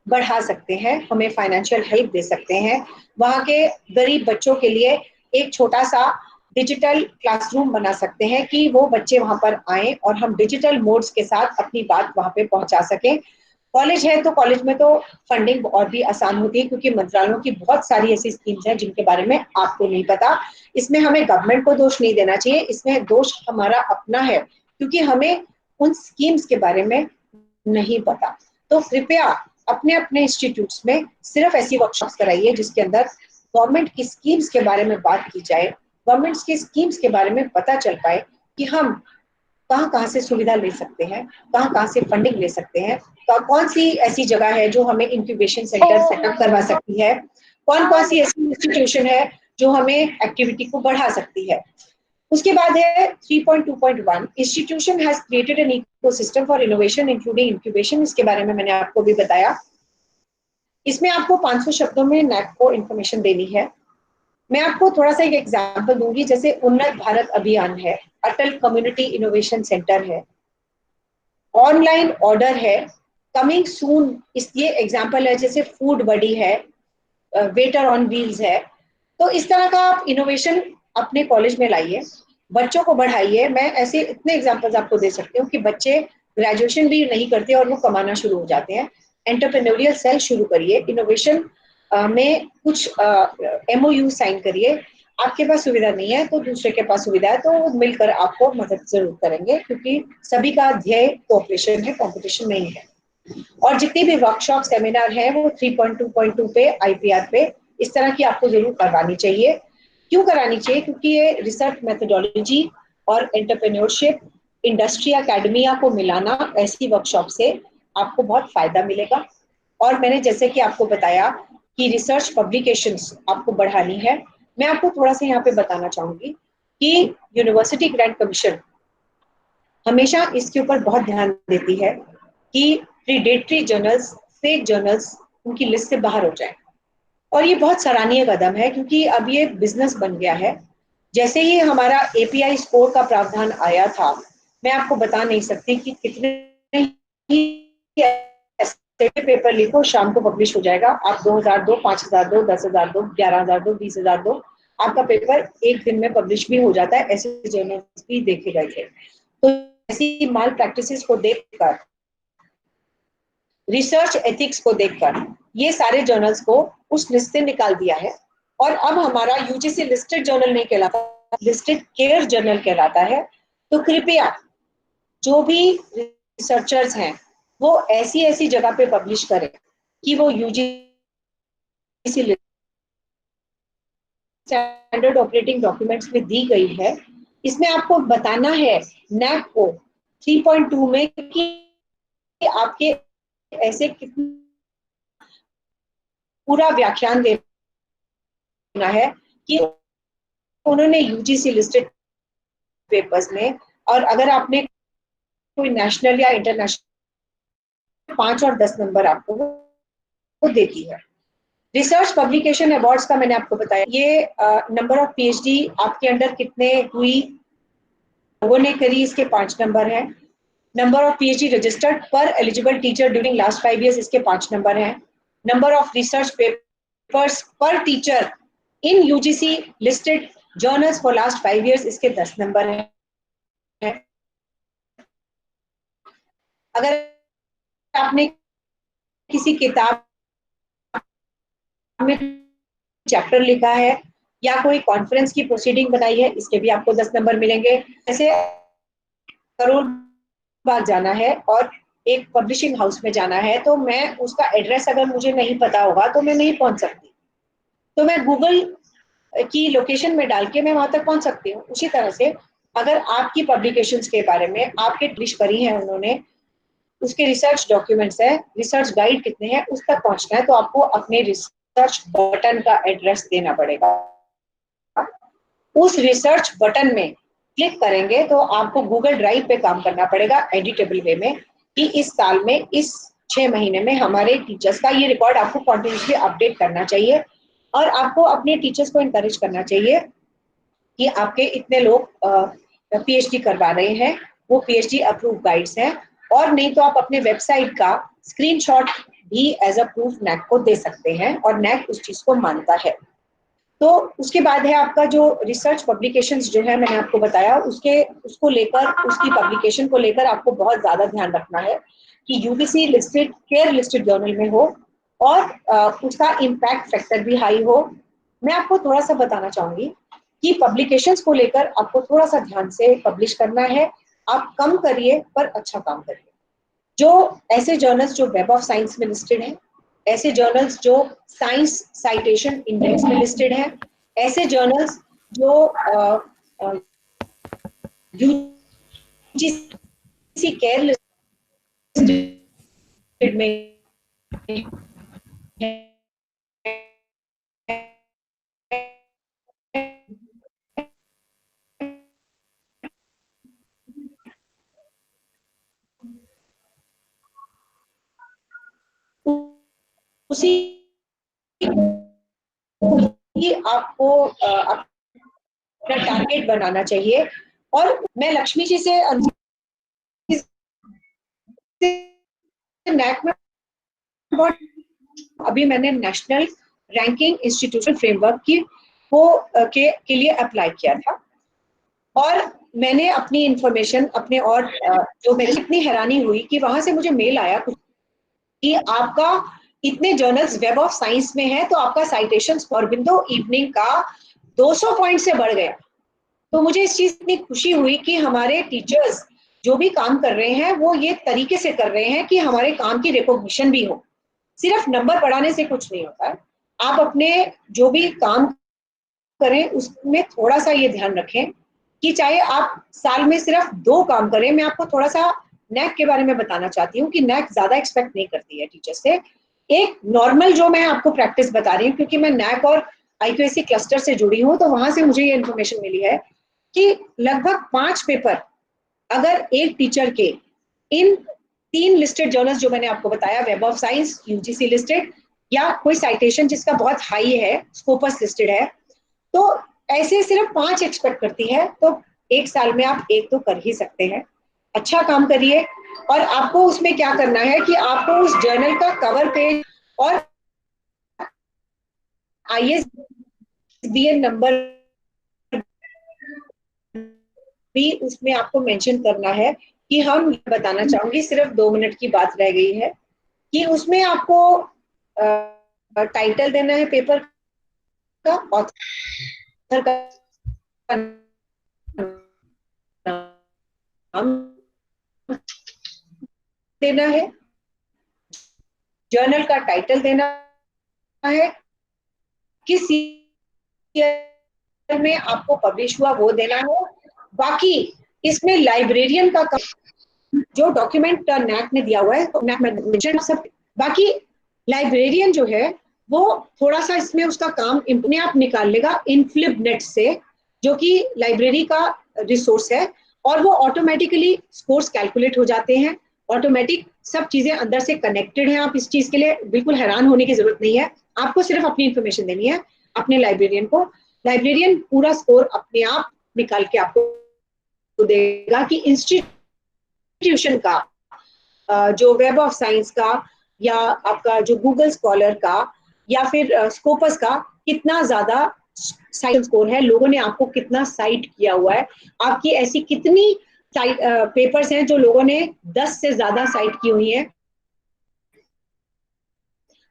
बढ़ा सकते हैं, हमें फाइनेंशियल हेल्प दे सकते हैं, वहाँ के गरीब बच्चों के लिए एक छोटा सा डिजिटल क्लासरूम बना सकते हैं कि वो बच्चे वहां पर आए और हम डिजिटल मोड्स के साथ अपनी बात वहां पे पहुंचा सकें। कॉलेज है तो कॉलेज में तो फंडिंग और भी आसान होती है, क्योंकि मंत्रालयों की बहुत सारी ऐसी स्कीम्स हैं जिनके बारे में आपको नहीं पता। इसमें हमें गवर्नमेंट को दोष नहीं देना चाहिए, इसमें दोष हमारा अपना है, क्योंकि हमें उन स्कीम्स के बारे में नहीं पता। तो कृपया अपने अपने इंस्टीट्यूट्स में सिर्फ ऐसी वर्कशॉप्स कराइए जिसके अंदर गवर्नमेंट की स्कीम्स के बारे में बात की जाए, गवर्नमेंट की स्कीम्स के बारे में पता चल पाए कि हम कहाँ से सुविधा ले सकते हैं, कहाँ से फंडिंग ले सकते हैं, कौन सी ऐसी जगह है जो हमें इंक्यूबेशन सेंटर सेटअप करवा सकती है, कौन सी ऐसी इंस्टीट्यूशन है जो हमें एक्टिविटी को बढ़ा सकती है। उसके बाद है 3.2.1 institution has created an ecosystem for innovation including incubation. इसके बारे में मैंने आपको भी बताया। इसमें आपको 500 शब्दों में नैक को इंफॉर्मेशन देनी है। मैं आपको थोड़ा सा एक एग्जांपल दूंगी, जैसे उन्नत भारत अभियान है, अटल कम्युनिटी इनोवेशन सेंटर है, ऑनलाइन ऑर्डर है, कमिंग सून इसलिए एग्जांपल है, जैसे फूड बडी है, वेटर ऑन व्हील्स है। तो इस तरह का आप इनोवेशन अपने कॉलेज में लाइए, बच्चों को बढ़ाइए। मैं ऐसे इतने एग्जांपल्स आपको दे सकती हूँ कि बच्चे ग्रेजुएशन भी नहीं करते और वो कमाना शुरू हो जाते हैं। एंटरप्रेन्योरियल सेल शुरू करिए, इनोवेशन में कुछ MOU साइन करिए, आपके पास सुविधा नहीं है तो दूसरे के पास सुविधा है, तो वो मिलकर आपको मदद जरूर करेंगे, क्योंकि सभी का ध्येय कोऑपरेशन है, कंपटीशन नहीं है। और जितनी भी वर्कशॉप सेमिनार है वो 3.2.2 पे IPR पे इस तरह की आपको जरूर करवानी चाहिए। क्यों करानी चाहिए? क्योंकि ये रिसर्च मेथोडोलॉजी और एंटरप्रेन्योरशिप, इंडस्ट्री, एकेडमिया को मिलाना, ऐसी वर्कशॉप से आपको बहुत फायदा मिलेगा। और मैंने जैसे कि आपको बताया कि रिसर्च पब्लिकेशंस आपको बढ़ानी है। मैं आपको थोड़ा सा यहाँ पे बताना चाहूंगी कि यूनिवर्सिटी ग्रांट कमीशन हमेशा इसके ऊपर बहुत ध्यान देती है कि प्रीडेटरी जर्नल्स, फेक जर्नल्स, उनकी लिस्ट से बाहर हो जाए। और ये बहुत सराहनीय कदम है, क्योंकि अब ये बिजनेस बन गया है। जैसे ही हमारा API स्कोर का प्रावधान आया था, मैं आपको बता नहीं सकती कि कितने ही ऐसे पेपर लिखो, शाम को पब्लिश हो जाएगा। आप 2000 दो, 5000 दो, 10,000 दो, 11,000 दो, 20,000 दो, आपका पेपर एक दिन में पब्लिश भी हो जाता है। ऐसे जर्नल्स भी देखे गए थे। तो ऐसी माल प्रैक्टिसेस को देखकर, रिसर्च एथिक्स को देखकर ये सारे जर्नल्स को उस लिस्ट से निकाल दिया है। और अब हमारा UGC लिस्टेड जर्नल नहीं कहलाता, लिस्टेड केयर जर्नल कहलाता है। तो कृपया जो भी रिसर्चर्स हैं वो ऐसी ऐसी जगह पे पब्लिश करें कि वो UGC स्टैंडर्ड ऑपरेटिंग डॉक्यूमेंट्स में दी गई है। इसमें आपको बताना है NAAC को 3.2 में कि आपके ऐसे कितने पूरा व्याख्यान देना है कि उन्होंने UGC लिस्टेड पेपर्स में, और अगर आपने कोई नेशनल या इंटरनेशनल 5 और 10 नंबर आपको वो देती है। रिसर्च पब्लिकेशन अवार्ड्स का मैंने आपको बताया, ये नंबर ऑफ PhD आपके अंडर कितने हुई, लोगों ने करी, इसके 5 नंबर हैं। नंबर ऑफ PhD रजिस्टर्ड पर eligible teacher during last 5 years, इसके 5 नंबर हैं। नंबर ऑफ रिसर्च पेपर्स पर teacher in UGC listed journals for last 5 years, इसके 10 नंबर हैं। अगर आपने किसी किताब में चैप्टर लिखा है या कोई कॉन्फ्रेंस की प्रोसीडिंग बनाई है, इसके भी आपको 10 नंबर मिलेंगे। ऐसे करोड़ बाग जाना है और एक पब्लिशिंग हाउस में जाना है, तो मैं उसका एड्रेस अगर मुझे नहीं पता होगा तो मैं नहीं पहुंच सकती। तो मैं गूगल की लोकेशन में डाल के मैं वहां तक पहुंच सकती हूँ। उसी तरह से अगर आपकी पब्लिकेशंस के बारे में आपके पब्लिश करी है उन्होंने, उसके रिसर्च डॉक्यूमेंट्स है, रिसर्च गाइड कितने हैं, उस तक पहुंचना है, तो आपको अपने रिसर्च बटन का एड्रेस देना पड़ेगा। उस रिसर्च बटन में क्लिक करेंगे तो आपको गूगल ड्राइव पे काम करना पड़ेगा एडिटेबल वे में, कि इस साल में, इस 6 महीने में हमारे टीचर्स का ये रिकॉर्ड आपको कॉन्टिन्यूसली अपडेट करना चाहिए। और आपको अपने टीचर्स को इनकरेज करना चाहिए कि आपके इतने लोग PhD करवा रहे हैं, वो PhD अप्रूव गाइड्स हैं। और नहीं तो आप अपने वेबसाइट का स्क्रीनशॉट भी एज अ प्रूफ NAAC को दे सकते हैं, और NAAC उस चीज को मानता है। तो उसके बाद है आपका जो रिसर्च पब्लिकेशंस जो है, मैंने आपको बताया, उसको लेकर, उसकी पब्लिकेशन को लेकर आपको बहुत ज्यादा ध्यान रखना है कि UGC listed, care listed journal में हो, और उसका इम्पैक्ट फैक्टर भी हाई हो। मैं आपको थोड़ा सा बताना चाहूंगी कि पब्लिकेशंस को लेकर आपको थोड़ा सा ध्यान से पब्लिश करना है। आप कम करिए पर अच्छा काम करिए। जो ऐसे जर्नल्स जो वेब ऑफ साइंस में लिस्टेड हैं, ऐसे जर्नल्स जो साइंस साइटेशन इंडेक्स में लिस्टेड हैं, ऐसे जर्नल्स जो UGC केयर लिस्टेड में उसी आपको अपना टारगेट बनाना चाहिए। और मैं लक्ष्मी जी से NAAC में बहुत, अभी मैंने नेशनल रैंकिंग इंस्टीट्यूशन फ्रेमवर्क की वो के लिए अप्लाई किया था, और मैंने अपनी इंफॉर्मेशन अपने, और जो मेरे इतनी हैरानी हुई कि वहां से मुझे मेल आया कि आपका इतने जर्नल्स वेब ऑफ साइंस में है, तो आपका साइटेशंस ऑरबिंदो इवनिंग का 200 पॉइंट से बढ़ गया। तो मुझे इस चीज इतनी खुशी हुई कि हमारे टीचर्स जो भी काम कर रहे हैं वो ये तरीके से कर रहे हैं कि हमारे काम की रिकॉग्निशन भी हो। सिर्फ नंबर पढ़ाने से कुछ नहीं होता है, आप अपने जो भी काम करें उसमें थोड़ा सा ये ध्यान रखें कि चाहे आप साल में सिर्फ 2 काम करें। मैं आपको थोड़ा सा नैक के बारे में बताना चाहती हूँ कि नैक ज्यादा एक्सपेक्ट नहीं करती है टीचर से। एक नॉर्मल जो मैं आपको प्रैक्टिस बता रही हूँ, क्योंकि मैं नैक और IQAC क्लस्टर से जुड़ी हूँ, तो वहां से मुझे ये इन्फॉर्मेशन मिली है कि लगभग 5 पेपर अगर एक टीचर के इन 3 लिस्टेड जर्नल्स जो मैंने आपको बताया, web of science, UGC listed, या कोई साइटेशन जिसका बहुत हाई है, स्कोपस लिस्टेड है, तो ऐसे सिर्फ 5 एक्सपेक्ट करती है, तो एक साल में आप एक तो कर ही सकते हैं। अच्छा काम करिए। और आपको उसमें क्या करना है कि आपको उस जर्नल का कवर पेज और ISBN नंबर भी उसमें आपको मेंशन करना है। कि हम बताना चाहूंगी, सिर्फ 2 मिनट की बात रह गई है, कि उसमें आपको टाइटल देना है पेपर का, ऑथर का नाम देना है, जर्नल का टाइटल देना है, किस ईयर में आपको पब्लिश हुआ वो देना है। बाकी इसमें लाइब्रेरियन का जो डॉक्यूमेंट नैक ने दिया हुआ है, तो नैक में सब, बाकी लाइब्रेरियन जो है वो थोड़ा सा इसमें उसका काम अपने आप निकाल लेगा इनफ्लिबनेट से, जो कि लाइब्रेरी का रिसोर्स है, और वो ऑटोमेटिकली स्कोर्स कैलकुलेट हो जाते हैं। ऑटोमेटिक सब चीजें अंदर से कनेक्टेड हैं। आप इस चीज के लिए बिल्कुल हैरान होने की जरूरत नहीं है, आपको सिर्फ अपनी इंफॉर्मेशन देनी है अपने लाइब्रेरियन को। लाइब्रेरियन पूरा स्कोर अपने आप निकाल के आपको देगा कि इंस्टीट्यूशन का जो वेब ऑफ साइंस का, या आपका जो गूगल स्कॉलर का, या फिर स्कोपस का कितना ज्यादा साइट स्कोर है, लोगों ने आपको कितना साइट किया हुआ है, आपकी ऐसी कितनी पेपर्स हैं जो लोगों ने 10 से ज्यादा साइट की हुई है।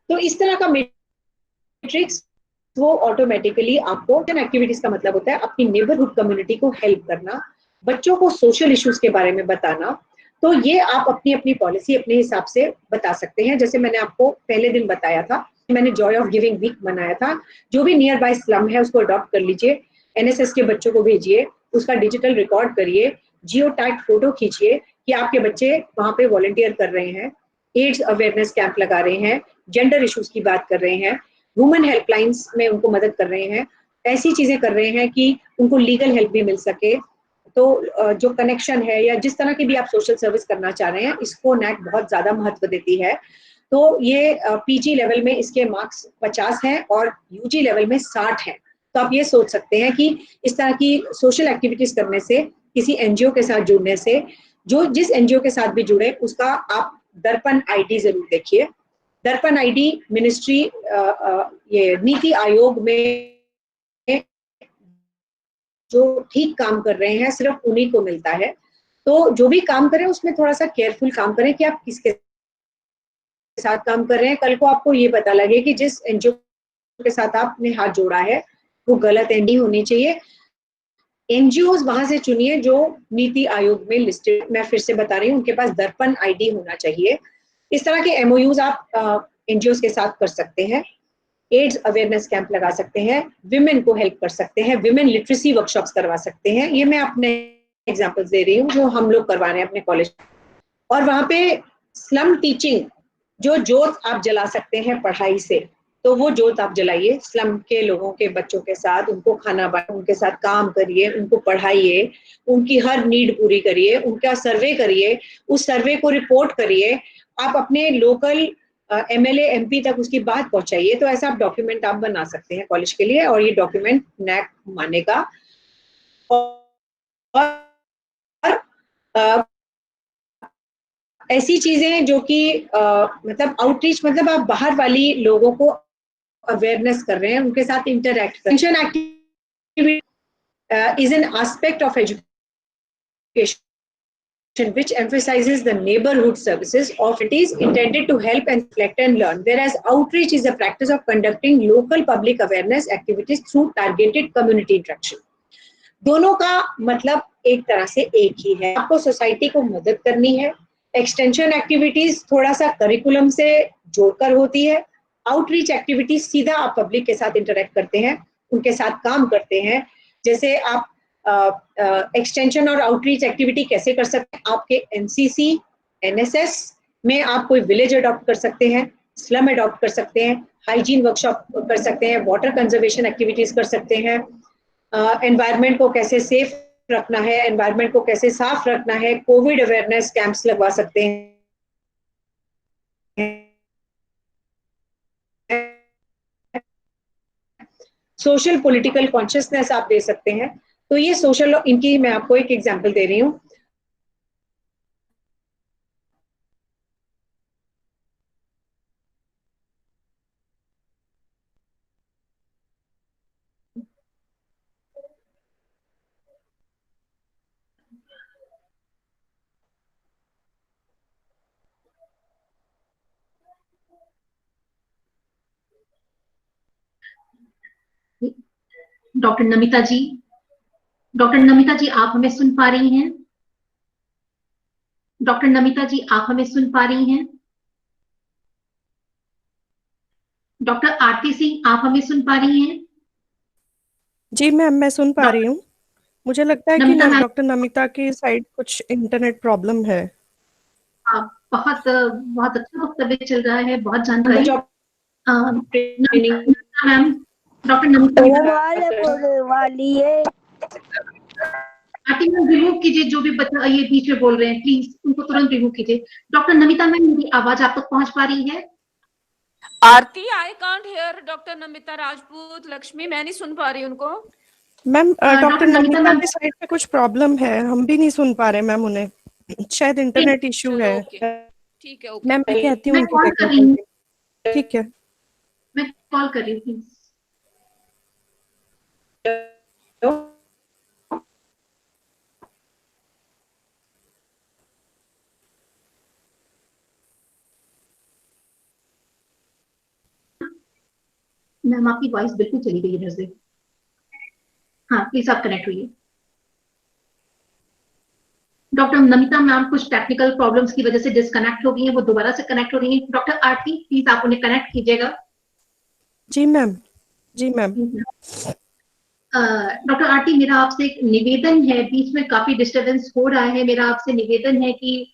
तो इस तरह का मैट्रिक्स वो ऑटोमेटिकली आपको, एक्टिविटीज का मतलब होता है अपनी नेबरहुड कम्युनिटी को हेल्प करना, बच्चों को सोशल इश्यूज के बारे में बताना। तो ये आप अपनी अपनी पॉलिसी अपने हिसाब से बता सकते हैं। जैसे मैंने आपको पहले दिन बताया था, मैंने जॉय ऑफ गिविंग वीक बनाया था, जो भी नियर बाय स्लम है उसको अडॉप्ट कर लीजिए, NSS के बच्चों को भेजिए, उसका डिजिटल रिकॉर्ड करिए, जियो टैग फोटो खींचिए कि आपके बच्चे वहां पे वॉलंटियर कर रहे हैं, एड्स अवेयरनेस कैंप लगा रहे हैं, जेंडर इश्यूज की बात कर रहे हैं, वुमेन हेल्पलाइंस में उनको मदद कर रहे हैं, ऐसी चीजें कर रहे हैं कि उनको लीगल हेल्प भी मिल सके। तो जो कनेक्शन है या जिस तरह की भी आप सोशल सर्विस करना चाह रहे हैं, इसको नैक बहुत ज्यादा महत्व देती है। तो ये PG लेवल में इसके मार्क्स 50 हैं और UG लेवल में 60 हैं। तो आप ये सोच सकते हैं कि इस तरह की सोशल एक्टिविटीज करने से, किसी NGO के साथ जुड़ने से, जो जिस NGO के साथ भी जुड़े उसका आप दर्पण ID जरूर देखिए। दर्पण ID मिनिस्ट्री, ये नीति आयोग में जो ठीक काम कर रहे हैं सिर्फ उन्हीं को मिलता है। तो जो भी काम करें उसमें थोड़ा सा केयरफुल काम करें कि आप किसके साथ काम कर रहे हैं। कल को आपको ये पता लगे कि जिस NGO के साथ आपने हाथ जोड़ा है वो गलत नहीं होनी चाहिए। NGOs वहां से चुनिए जो नीति आयोग में लिस्टेड, मैं फिर से बता रही हूँ, उनके पास दर्पण ID होना चाहिए। इस तरह के MOUs आप NGOs के साथ कर सकते हैं। एड्स अवेयरनेस कैंप लगा सकते हैं, विमेन को हेल्प कर सकते हैं, विमेन लिटरेसी वर्कशॉप्स करवा सकते हैं। ये मैं अपने एग्जांपल्स दे रही हूँ जो हम लोग करवा रहे हैं अपने कॉलेज। और वहां पे स्लम टीचिंग, जो जोत आप जला सकते हैं पढ़ाई से, तो वो जोत आप जलाइए स्लम के लोगों के बच्चों के साथ, उनको खाना बांटिए, उनके साथ काम करिए, उनको पढ़ाइए, उनकी हर नीड पूरी करिए, उनका सर्वे करिए, उस सर्वे को रिपोर्ट करिए, आप अपने लोकल MLA MP तक उसकी बात पहुंचाइए। तो ऐसा आप डॉक्यूमेंट आप बना सकते हैं कॉलेज के लिए, और ये डॉक्यूमेंट नैक मानेगा। और ऐसी चीजें जो कि मतलब आउटरीच, मतलब आप बाहर वाली लोगों को अवेयरनेस कर रहे हैं, उनके साथ इंटरैक्ट कर रहे हैं। Activity is an aspect of education which emphasizes the neighborhood services of it is intended to help and reflect and learn, whereas outreach is the practice of conducting local public awareness activities through targeted community interaction. दोनों का मतलब एक तरह से एक ही है. आपको society को मदद करनी है. एक्सटेंशन एक्टिविटीज थोड़ा सा करिकुलम से जोड़कर होती है. आउटरीच एक्टिविटीज सीधा आप पब्लिक के साथ इंटरेक्ट करते हैं, उनके साथ काम करते हैं. जैसे आप एक्सटेंशन और आउटरीच एक्टिविटी कैसे कर सकते हैं? आपके एनसीसी, एनएसएस में आप कोई विलेज अडॉप्ट कर सकते हैं, स्लम अडॉप्ट कर सकते हैं, हाइजीन वर्कशॉप कर सकते हैं, वाटर कंजर्वेशन एक्टिविटीज कर सकते हैं, एनवायरनमेंट को कैसे सेफ रखना है, एनवायरनमेंट को कैसे साफ रखना है, कोविड अवेयरनेस कैंप्स लगवा सकते हैं, सोशल पॉलिटिकल कॉन्शियसनेस आप दे सकते हैं. तो ये सोशल, इनकी मैं आपको एक एग्जांपल दे रही हूँ. डॉक्टर नमिता जी, डॉक्टर नमिता जी आप हमें सुन पा रही हैं? डॉक्टर नमिता जी आप हमें सुन पा रही हैं? डॉक्टर आरती सिंह आप हमें सुन पा रही हैं? जी मैम, मैं सुन पा रही हूँ. मुझे लगता है कि नमिता मैम, डॉक्टर नमिता की साइड कुछ इंटरनेट प्रॉब्लम है. बहुत बहुत अच्छा वक्तव्य चल रहा है, बहुत जानकारी. मैम, डॉक्टर नमिता वाली है. आरती मैम रिमूव कीजिए, जो भी बच्चा ये बीच में बोल रहे हैं प्लीज उनको तुरंत रिमूव कीजिए. डॉक्टर नमिता मैम, मेरी आवाज आप तक पहुंच पा रही है? Aarti, I can't hear doctor Namita Rajput. Lakshmi, मैं नहीं सुन पा रही उनको. मैम डॉक्टर नमिता की साइड पे कुछ प्रॉब्लम है, हम भी नहीं सुन पा रहे मैम उन्हें. शायद इंटरनेट इश्यू है. ठीक है, ओके. मैम मैं कहती हूँ मैं कॉल कर रही हूँ. ठीक है, मैं कॉल कर रही हूँ. मैम आपकी वॉइस बिल्कुल चली गई इधर से. हाँ प्लीज आप कनेक्ट हुई. डॉक्टर नमिता मैम कुछ टेक्निकल प्रॉब्लम्स की वजह से डिस्कनेक्ट हो गई हैं, वो दोबारा से कनेक्ट हो रही हैं. डॉक्टर आरती प्लीज आप उन्हें कनेक्ट कीजिएगा. जी मैम. जी मैम. डॉक्टर आरती, मेरा आपसे एक निवेदन है, बीच में काफी डिस्टरबेंस हो रहा है. मेरा आपसे निवेदन है कि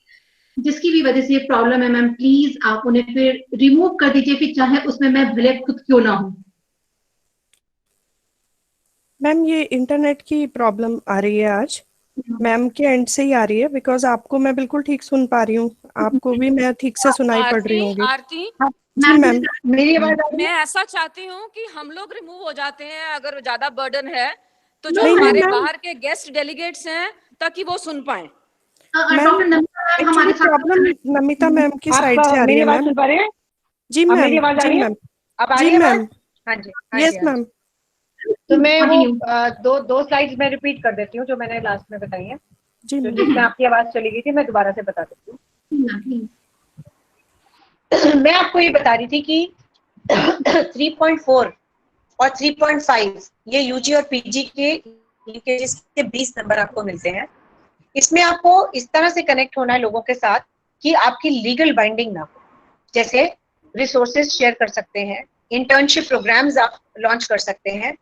जिसकी भी वजह से ये प्रॉब्लम है मैम, प्लीज आप उन्हें फिर रिमूव कर दीजिए, फिर चाहे उसमें मैं भले खुद क्यों ना हूँ. मैम ये इंटरनेट की प्रॉब्लम आ रही है आज. मैम के एंड से ही आ रही है, बिकॉज आपको मैं बिल्कुल ठीक सुन पा रही हूँ, आपको भी मैं ठीक से सुनाई पड़ रही होंगी. आरती, जी मैम. मेरी आवाज मैं ऐसा चाहती हूँ कि हम लोग रिमूव हो जाते हैं अगर ज्यादा बर्डन है तो, जो नहीं, हमारे मैम. बाहर के गेस्ट डेलीगेट्स हैं, ताकि वो सुन पाए. डॉक्टर नमिता मैम हमारे साथ प्रॉब्लम नमिता मैम की साइड से आ रही है मैम. सुन पा रहे हैं? जी मैम. मेरी आवाज आ जी रही है? मैम. अब आ जी रही है मैम. आवाज? हाँ जी, हाँ यस जी, हाँ मैम. जी. तो मैं वो दो स्लाइड्स में रिपीट कर देती हूँ जो मैंने लास्ट में बताई हैं, जी जो मैम. जिसमें आपकी आवाज चली गई थी. मैं दोबारा से बता देती हूँ. मैं आपको ये बता रही थी कि 3.4 और 3.5 ये यूजी और पीजी के लिंकेजेस के 20 नंबर आपको मिलते हैं. इसमें आपको इस तरह से कनेक्ट होना है लोगों के साथ कि आपकी लीगल बाइंडिंग ना हो. जैसे रिसोर्सेज शेयर कर सकते हैं, इंटर्नशिप प्रोग्राम्स आप लॉन्च कर सकते हैं,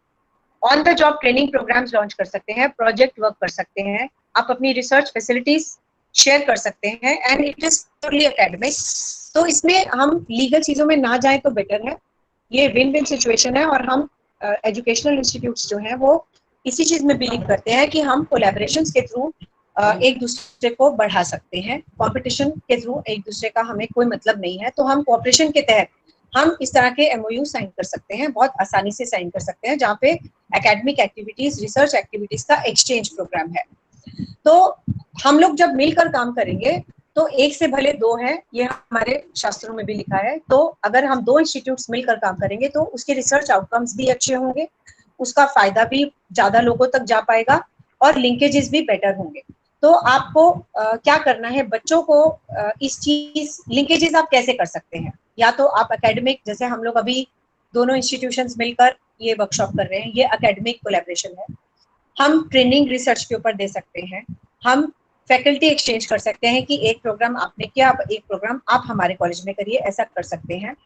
on the job training programmes launch कर सकते हैं, प्रोजेक्ट वर्क कर सकते हैं, आप अपनी रिसर्च फैसिलिटीज शेयर कर सकते हैं, and it is totally academic. तो इसमें हम लीगल चीजों में ना जाएं तो बेटर है. ये विन विन सिचुएशन है, और हम एजुकेशनल इंस्टीट्यूट्स जो हैं वो इसी चीज में बिलीव करते हैं कि हम कोलैबोरेशंस के थ्रू एक दूसरे को बढ़ा सकते हैं. कंपटीशन के थ्रू एक दूसरे का हमें कोई मतलब नहीं है. तो हम कोऑपरेशन के तहत हम इस तरह के एमओयू साइन कर सकते हैं, बहुत आसानी से साइन कर सकते हैं, जहाँ पे एकेडमिक एक्टिविटीज, रिसर्च एक्टिविटीज का एक्सचेंज प्रोग्राम है. तो हम लोग जब मिलकर काम करेंगे तो एक से भले दो हैं, ये हमारे शास्त्रों में भी लिखा है. तो अगर हम दो इंस्टीट्यूट्स मिलकर काम करेंगे तो उसके रिसर्च आउटकम्स भी अच्छे होंगे, उसका फायदा भी ज्यादा लोगों तक जा पाएगा, और लिंकेजेस भी बेटर होंगे. तो आपको क्या करना है, बच्चों को इस चीज लिंकेजेस आप कैसे कर सकते हैं, या तो आप एकेडमिक, जैसे हम लोग अभी दोनों इंस्टीट्यूशंस मिलकर ये वर्कशॉप कर रहे हैं, ये एकेडमिक कोलैबोरेशन है। हम ट्रेनिंग रिसर्च के ऊपर दे सकते हैं, हम फैकल्टी एक्सचेंज कर सकते हैं कि एक प्रोग्राम आपने किया, एक प्रोग्राम आप हमारे कॉलेज में करिए, ऐसा कर सकते हैं।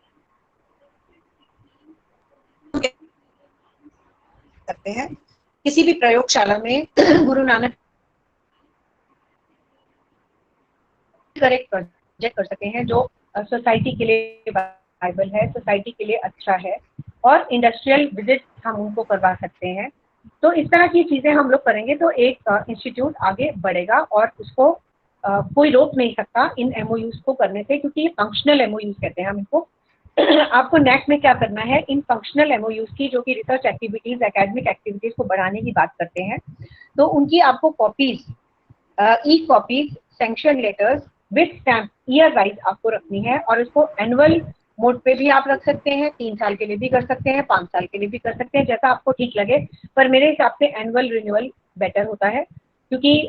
किसी भी प्रयोगशाला में गुरु नानक करेक्ट प्रोजेक्ट कर सकते हैं जो सोसाइटी के लिए वाइबल है, सोसाइटी के लिए अच्छा है, और इंडस्ट्रियल विजिट हम उनको करवा सकते हैं। तो इस तरह की चीजें हम लोग करेंगे तो एक इंस्टीट्यूट आगे बढ़ेगा, और उसको कोई रोक नहीं सकता इन एमओयूज को करने से, क्योंकि ये फंक्शनल एमओयूज कहते हैं हम इनको। आपको नेक्स्ट में क्या करना है, इन फंक्शनल एमओयूज की, जो कि रिसर्च एक्टिविटीज, एकेडमिक एक्टिविटीज को बढ़ाने की बात करते हैं, तो उनकी आपको copies, E copies, sanction letters with stamp year wise आपको रखनी है, और इसको एनुअल मोड पे भी आप रख सकते हैं, 3 साल के लिए भी कर सकते हैं, 5 साल के लिए भी कर सकते हैं, जैसा आपको ठीक लगे। पर मेरे हिसाब से एनुअल रिन्यूअल बेटर होता है, क्योंकि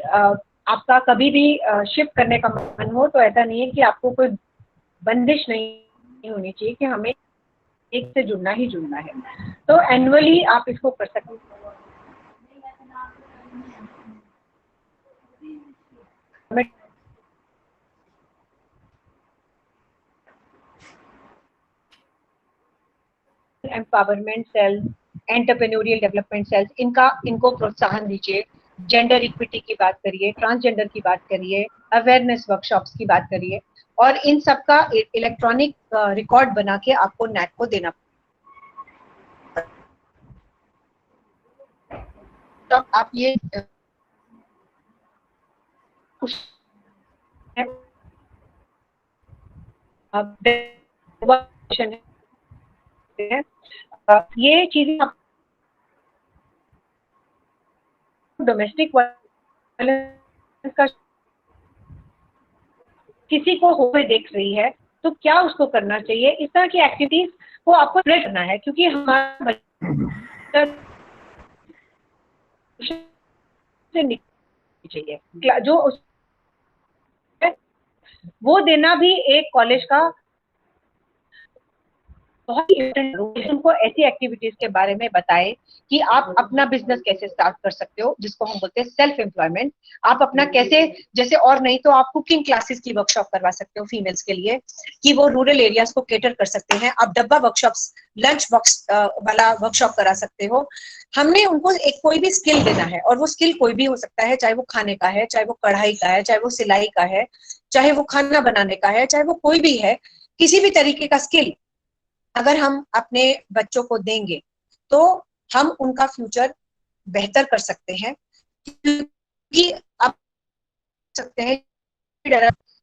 आपका कभी भी शिफ्ट करने का मन हो तो ऐसा नहीं है कि आपको कोई बंदिश नहीं होनी चाहिए कि हमें एक से जुड़ना ही जुड़ना है। तो एनुअली आप इसको कर सकते हैं। Empowerment cells, entrepreneurial development cells, इनको प्रोत्साहन दीजिए। जेंडर इक्विटी की बात करिए, ट्रांसजेंडर की बात करिए, अवेयरनेस वर्कशॉप्स की बात करिए, और इन सब का इलेक्ट्रॉनिक रिकॉर्ड बना के आपको नेट को देना। तो आप ये ये चीजें डोमेस्टिक वायलेंस का किसी को हुए देख रही है तो क्या उसको करना चाहिए, इस तरह की एक्टिविटीज को आपको स्प्रेड करना है, क्योंकि हमारा बच्चा चाहिए जो वो देना भी एक कॉलेज का बहुत ही इम्पोर्टेंट। उनको ऐसी एक्टिविटीज के बारे में बताएं कि आप अपना बिजनेस कैसे स्टार्ट कर सकते हो, जिसको हम बोलते हैं सेल्फ एम्प्लॉयमेंट। आप अपना कैसे, जैसे, और नहीं तो आप कुकिंग क्लासेस की वर्कशॉप करवा सकते हो फीमेल्स के लिए, कि वो रूरल एरियाज को केटर कर सकते हैं। आप डब्बा वर्कशॉप्स, लंच बॉक्स वाला वर्कशॉप करा सकते हो। हमने उनको एक कोई भी स्किल देना है, और वो स्किल कोई भी हो सकता है, चाहे वो खाने का है, चाहे वो कढ़ाई का है, चाहे वो सिलाई का है, चाहे वो खाना बनाने का है, चाहे वो कोई भी है, किसी भी तरीके का स्किल अगर हम अपने बच्चों को देंगे तो हम उनका फ्यूचर बेहतर कर सकते हैं। क्योंकि आप सकते हैं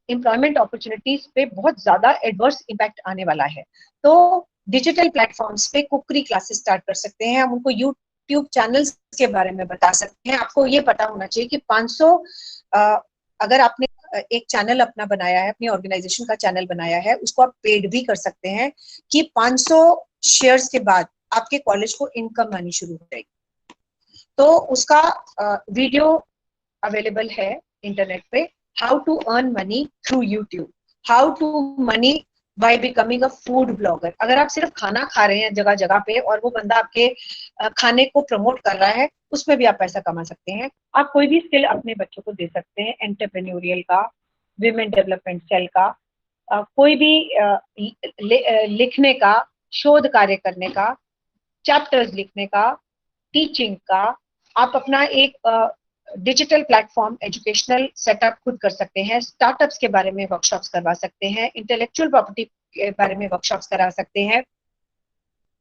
एम्प्लॉयमेंट अपॉर्चुनिटीज पे बहुत ज्यादा एडवर्स इम्पैक्ट आने वाला है। तो डिजिटल प्लेटफॉर्म्स पे कुकरी क्लासेस स्टार्ट कर सकते हैं, हम उनको यूट्यूब चैनल्स के बारे में बता सकते हैं। आपको ये पता होना चाहिए कि 500 अगर आपने एक चैनल अपना बनाया है, अपनी ऑर्गेनाइजेशन का चैनल बनाया है, उसको आप पेड भी कर सकते हैं कि 500 शेयर्स के बाद आपके कॉलेज को इनकम आनी शुरू हो जाएगी। तो उसका वीडियो अवेलेबल है इंटरनेट पे, how to earn money through YouTube, how to money by becoming a food blogger. अगर आप सिर्फ खाना खा रहे हैं जगह जगह पे और वो बंदा आपके खाने को प्रमोट कर रहा है, उसमें भी आप पैसा कमा सकते हैं। आप कोई भी स्किल अपने बच्चों को दे सकते हैं, एंटरप्रेन्योरियल का, विमेन डेवलपमेंट सेल का, कोई भी लिखने का, शोध कार्य करने का, चैप्टर्स लिखने का, टीचिंग का। आप अपना एक डिजिटल प्लेटफॉर्म एजुकेशनल सेटअप खुद कर सकते हैं, स्टार्टअप्स के बारे में वर्कशॉप्स करवा सकते हैं, इंटेलेक्चुअल प्रॉपर्टी के बारे में वर्कशॉप्स करा सकते हैं,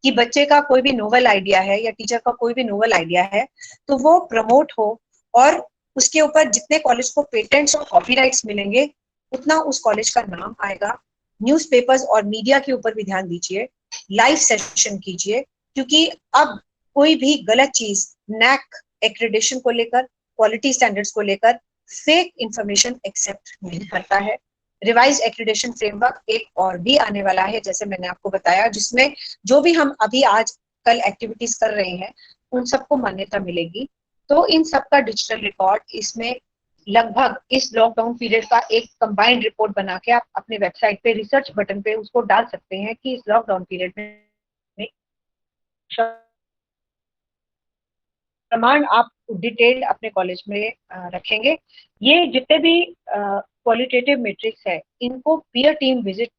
कि बच्चे का कोई भी नोवेल आइडिया है या टीचर का कोई भी नोवेल आइडिया है तो वो प्रमोट हो, और उसके ऊपर जितने कॉलेज को पेटेंट्स और कॉपीराइट्स मिलेंगे उतना उस कॉलेज का नाम आएगा। न्यूज़पेपर्स और मीडिया के ऊपर भी ध्यान दीजिए, लाइव सेशन कीजिए, क्योंकि अब कोई भी गलत चीज नैक एक्रेडिटेशन को लेकर, क्वालिटी स्टैंडर्ड्स को लेकर फेक इंफॉर्मेशन एक्सेप्ट नहीं करता है। रिवाइज एक्रेडिटेशन फ्रेमवर्क एक और भी आने वाला है, जैसे मैंने आपको बताया, जिसमें जो भी हम अभी आज कल एक्टिविटीज कर रहे हैं उन सबको मान्यता मिलेगी। तो इन सब का डिजिटल रिकॉर्ड इसमें लगभग इस लॉकडाउन पीरियड का एक कंबाइंड रिपोर्ट बना के आप अपने वेबसाइट पे रिसर्च बटन पे उसको डाल सकते हैं कि इस लॉकडाउन पीरियड में प्रमाण आप डिटेल्ड अपने कॉलेज में रखेंगे। ये जितने भी क्वालिटेटिव मैट्रिक्स है इनको पीयर टीम विजिट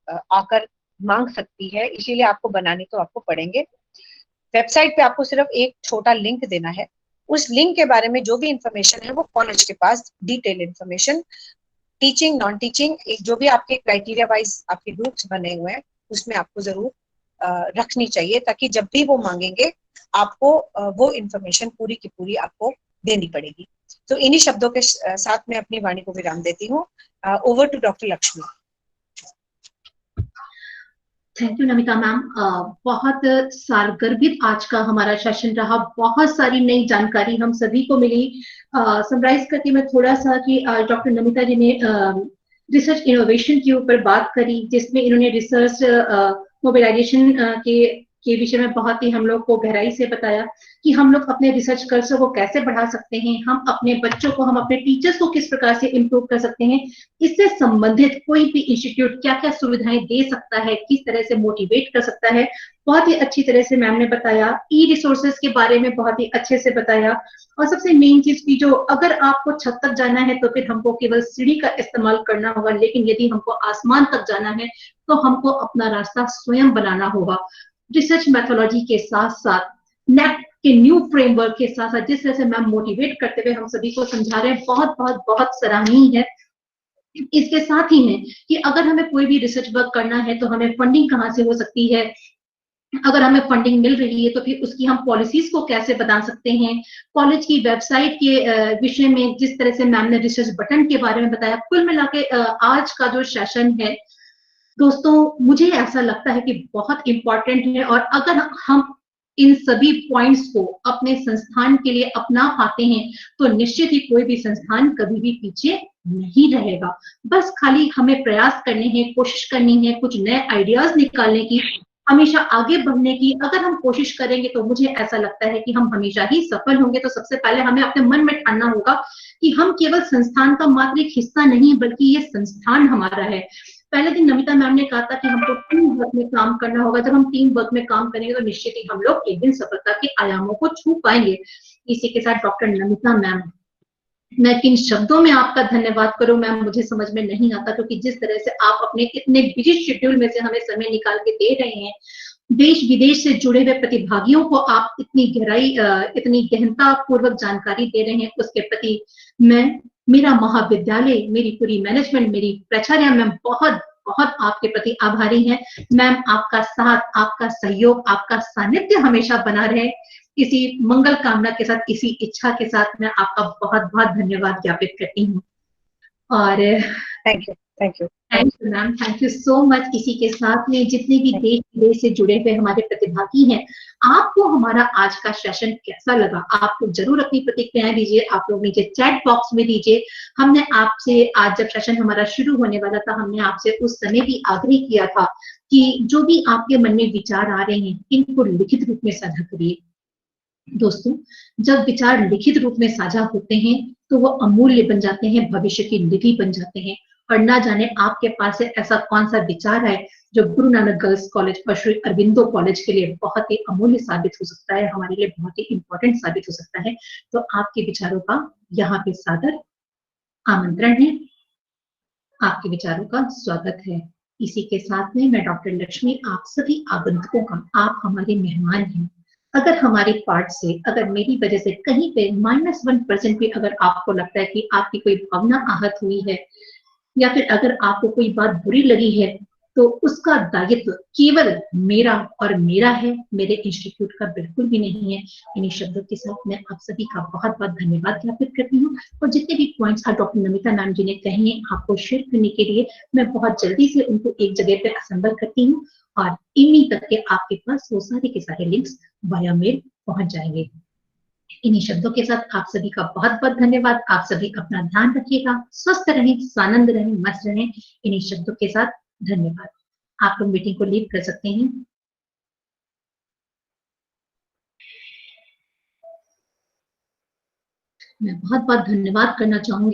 आकर मांग सकती है, इसीलिए आपको बनाने तो आपको पड़ेंगे। वेबसाइट पे आपको सिर्फ एक छोटा लिंक देना है, उस लिंक के बारे में जो भी इंफॉर्मेशन है वो कॉलेज के पास detail information, teaching non teaching, जो भी आपके क्राइटेरिया वाइज आपके ग्रुप्स बने हुए हैं उसमें आपको जरूर रखनी चाहिए, ताकि जब भी वो मांगेंगे आपको वो इंफॉर्मेशन पूरी की पूरी आपको देनी पड़ेगी। तो इन्हीं शब्दों के साथ मैं अपनी वाणी को विराम देती हूँ। Over to doctor Lakshmi. Thank you Namita ma'am. बहुत सारगर्भित आज का हमारा सेशन रहा, बहुत सारी नई जानकारी हम सभी को मिली। समराइज करके मैं थोड़ा सा कि डॉक्टर नमिता जी ने रिसर्च इनोवेशन के ऊपर बात करी, जिसमें इन्होंने रिसर्च मोबिलाइजेशन के विषय में बहुत ही हम लोग को गहराई से बताया कि हम लोग अपने रिसर्च कल्चर को कैसे बढ़ा सकते हैं, हम अपने बच्चों को, हम अपने टीचर्स को किस प्रकार से इम्प्रूव कर सकते हैं, इससे संबंधित कोई भी इंस्टीट्यूट क्या क्या सुविधाएं दे सकता है, किस तरह से मोटिवेट कर सकता है, बहुत ही अच्छी तरह से मैम ने बताया। ई रिसोर्सेज के बारे में बहुत ही अच्छे से बताया। और सबसे मेन चीज की जो, अगर आपको छत तक जाना है तो फिर हमको केवल सीढ़ी का इस्तेमाल करना होगा, लेकिन यदि हमको आसमान तक जाना है तो हमको अपना रास्ता स्वयं बनाना होगा। रिसर्च मेथोलॉजी के साथ साथ नेट के न्यू फ्रेमवर्क के साथ साथ जिस तरह से मैम मोटिवेट करते हुए हम सभी को समझा रहे हैं, बहुत बहुत बहुत सराहनीय है। इसके साथ ही है कि अगर हमें कोई भी रिसर्च वर्क करना है तो हमें फंडिंग कहाँ से हो सकती है, अगर हमें फंडिंग मिल रही है तो फिर उसकी हम पॉलिसीज को कैसे बता सकते हैं। कॉलेज की वेबसाइट के विषय में जिस तरह से मैम ने रिसर्च बटन के बारे में बताया, कुल मिला के आज का जो सेशन है दोस्तों, मुझे ऐसा लगता है कि बहुत इंपॉर्टेंट है। और अगर हम इन सभी पॉइंट्स को अपने संस्थान के लिए अपना पाते हैं तो निश्चित ही कोई भी संस्थान कभी भी पीछे नहीं रहेगा। बस खाली हमें प्रयास करने हैं, कोशिश करनी है, कुछ नए आइडियाज निकालने की, हमेशा आगे बढ़ने की। अगर हम कोशिश करेंगे तो मुझे ऐसा लगता है कि हम हमेशा ही सफल होंगे। तो सबसे पहले हमें अपने मन में ठानना होगा कि हम केवल संस्थान का मात्र एक हिस्सा नहीं, बल्कि ये संस्थान हमारा है। पहले दिन नमिता मैम ने कहा था कि हमको टीम वर्क में काम करना होगा। जब हम टीम वर्क में काम करेंगे तो निश्चित ही हम लोग एक दिन सफलता के आयामों को छू पाएंगे। इसी के साथ डॉक्टर नमिता मैम, मैं किन शब्दों में आपका धन्यवाद करूं मैम, मुझे समझ में नहीं आता, क्योंकि जिस तरह से आप अपने इतने बिजी शेड्यूल में से हमें समय निकाल के दे रहे हैं, देश विदेश से जुड़े हुए प्रतिभागियों को आप इतनी गहराई, इतनी गहनता पूर्वक जानकारी दे रहे हैं, उसके प्रति मैं, मेरा महाविद्यालय, मेरी पूरी मैनेजमेंट, मेरी प्राचार्य मैम बहुत बहुत आपके प्रति आभारी हैं। मैम आपका साथ, आपका सहयोग, आपका सानिध्य हमेशा बना रहे। इसी मंगल कामना के साथ, इसी इच्छा के साथ मैं आपका बहुत बहुत धन्यवाद ज्ञापित करती हूँ। और thank you ma'am, thank you so much. इसी के साथ में जितने भी देश विदेश से जुड़े हुए हमारे प्रतिभागी हैं, आपको हमारा आज का सेशन कैसा लगा, आप लोग जरूर अपनी प्रतिक्रियाएं दीजिए। आप लोग नीचे चैट बॉक्स में दीजिए। हमने आपसे आज जब सेशन हमारा शुरू होने वाला था, हमने आपसे उस समय भी आग्रह किया था कि जो भी आपके मन में विचार आ रहे हैं इनको लिखित रूप में साझा करिए। दोस्तों, जब विचार लिखित रूप में साझा होते हैं तो वो अमूल्य बन जाते हैं, भविष्य की निधि बन जाते हैं। और ना जाने आपके पास से ऐसा कौन सा विचार है जो गुरु नानक गर्ल्स कॉलेज और श्री अरबिंदो कॉलेज के लिए बहुत ही अमूल्य साबित हो सकता है, हमारे लिए बहुत ही इंपॉर्टेंट साबित हो सकता है। तो आपके विचारों का यहाँ पे सादर आमंत्रण है, आपके विचारों का स्वागत है। इसी के साथ में मैं डॉक्टर लक्ष्मी आप सभी आगंतुकों का, आप हमारे मेहमान हैं। अगर हमारे पार्ट से, अगर मेरी वजह से कहीं पे -1% भी अगर आपको लगता है कि आपकी कोई भावना आहत हुई है, या फिर अगर आपको कोई बात बुरी लगी है, तो उसका दायित्व केवल मेरा और मेरा है, मेरे इंस्टीट्यूट का बिल्कुल भी नहीं है। इन्हीं शब्दों के साथ मैं आप सभी का बहुत बहुत धन्यवाद ज्ञापित करती हूँ। और जितने भी पॉइंट्स डॉक्टर नमिता मैम जी ने कहे हैं आपको शेयर करने के लिए, मैं बहुत जल्दी से उनको एक जगह पे असेंबल करती हूँ और इवनिंग तक के आपके पास वो सारे के सारे लिंक्स वाया मेल पहुंच जाएंगे। इन्हीं शब्दों के साथ आप सभी का बहुत बहुत धन्यवाद। आप सभी अपना ध्यान रखिएगा, स्वस्थ रहें, सानंद रहें, मस्त रहें। इन्हीं शब्दों के साथ धन्यवाद। आप लोग मीटिंग को लीव कर सकते हैं। मैं बहुत बहुत धन्यवाद करना चाहूंगी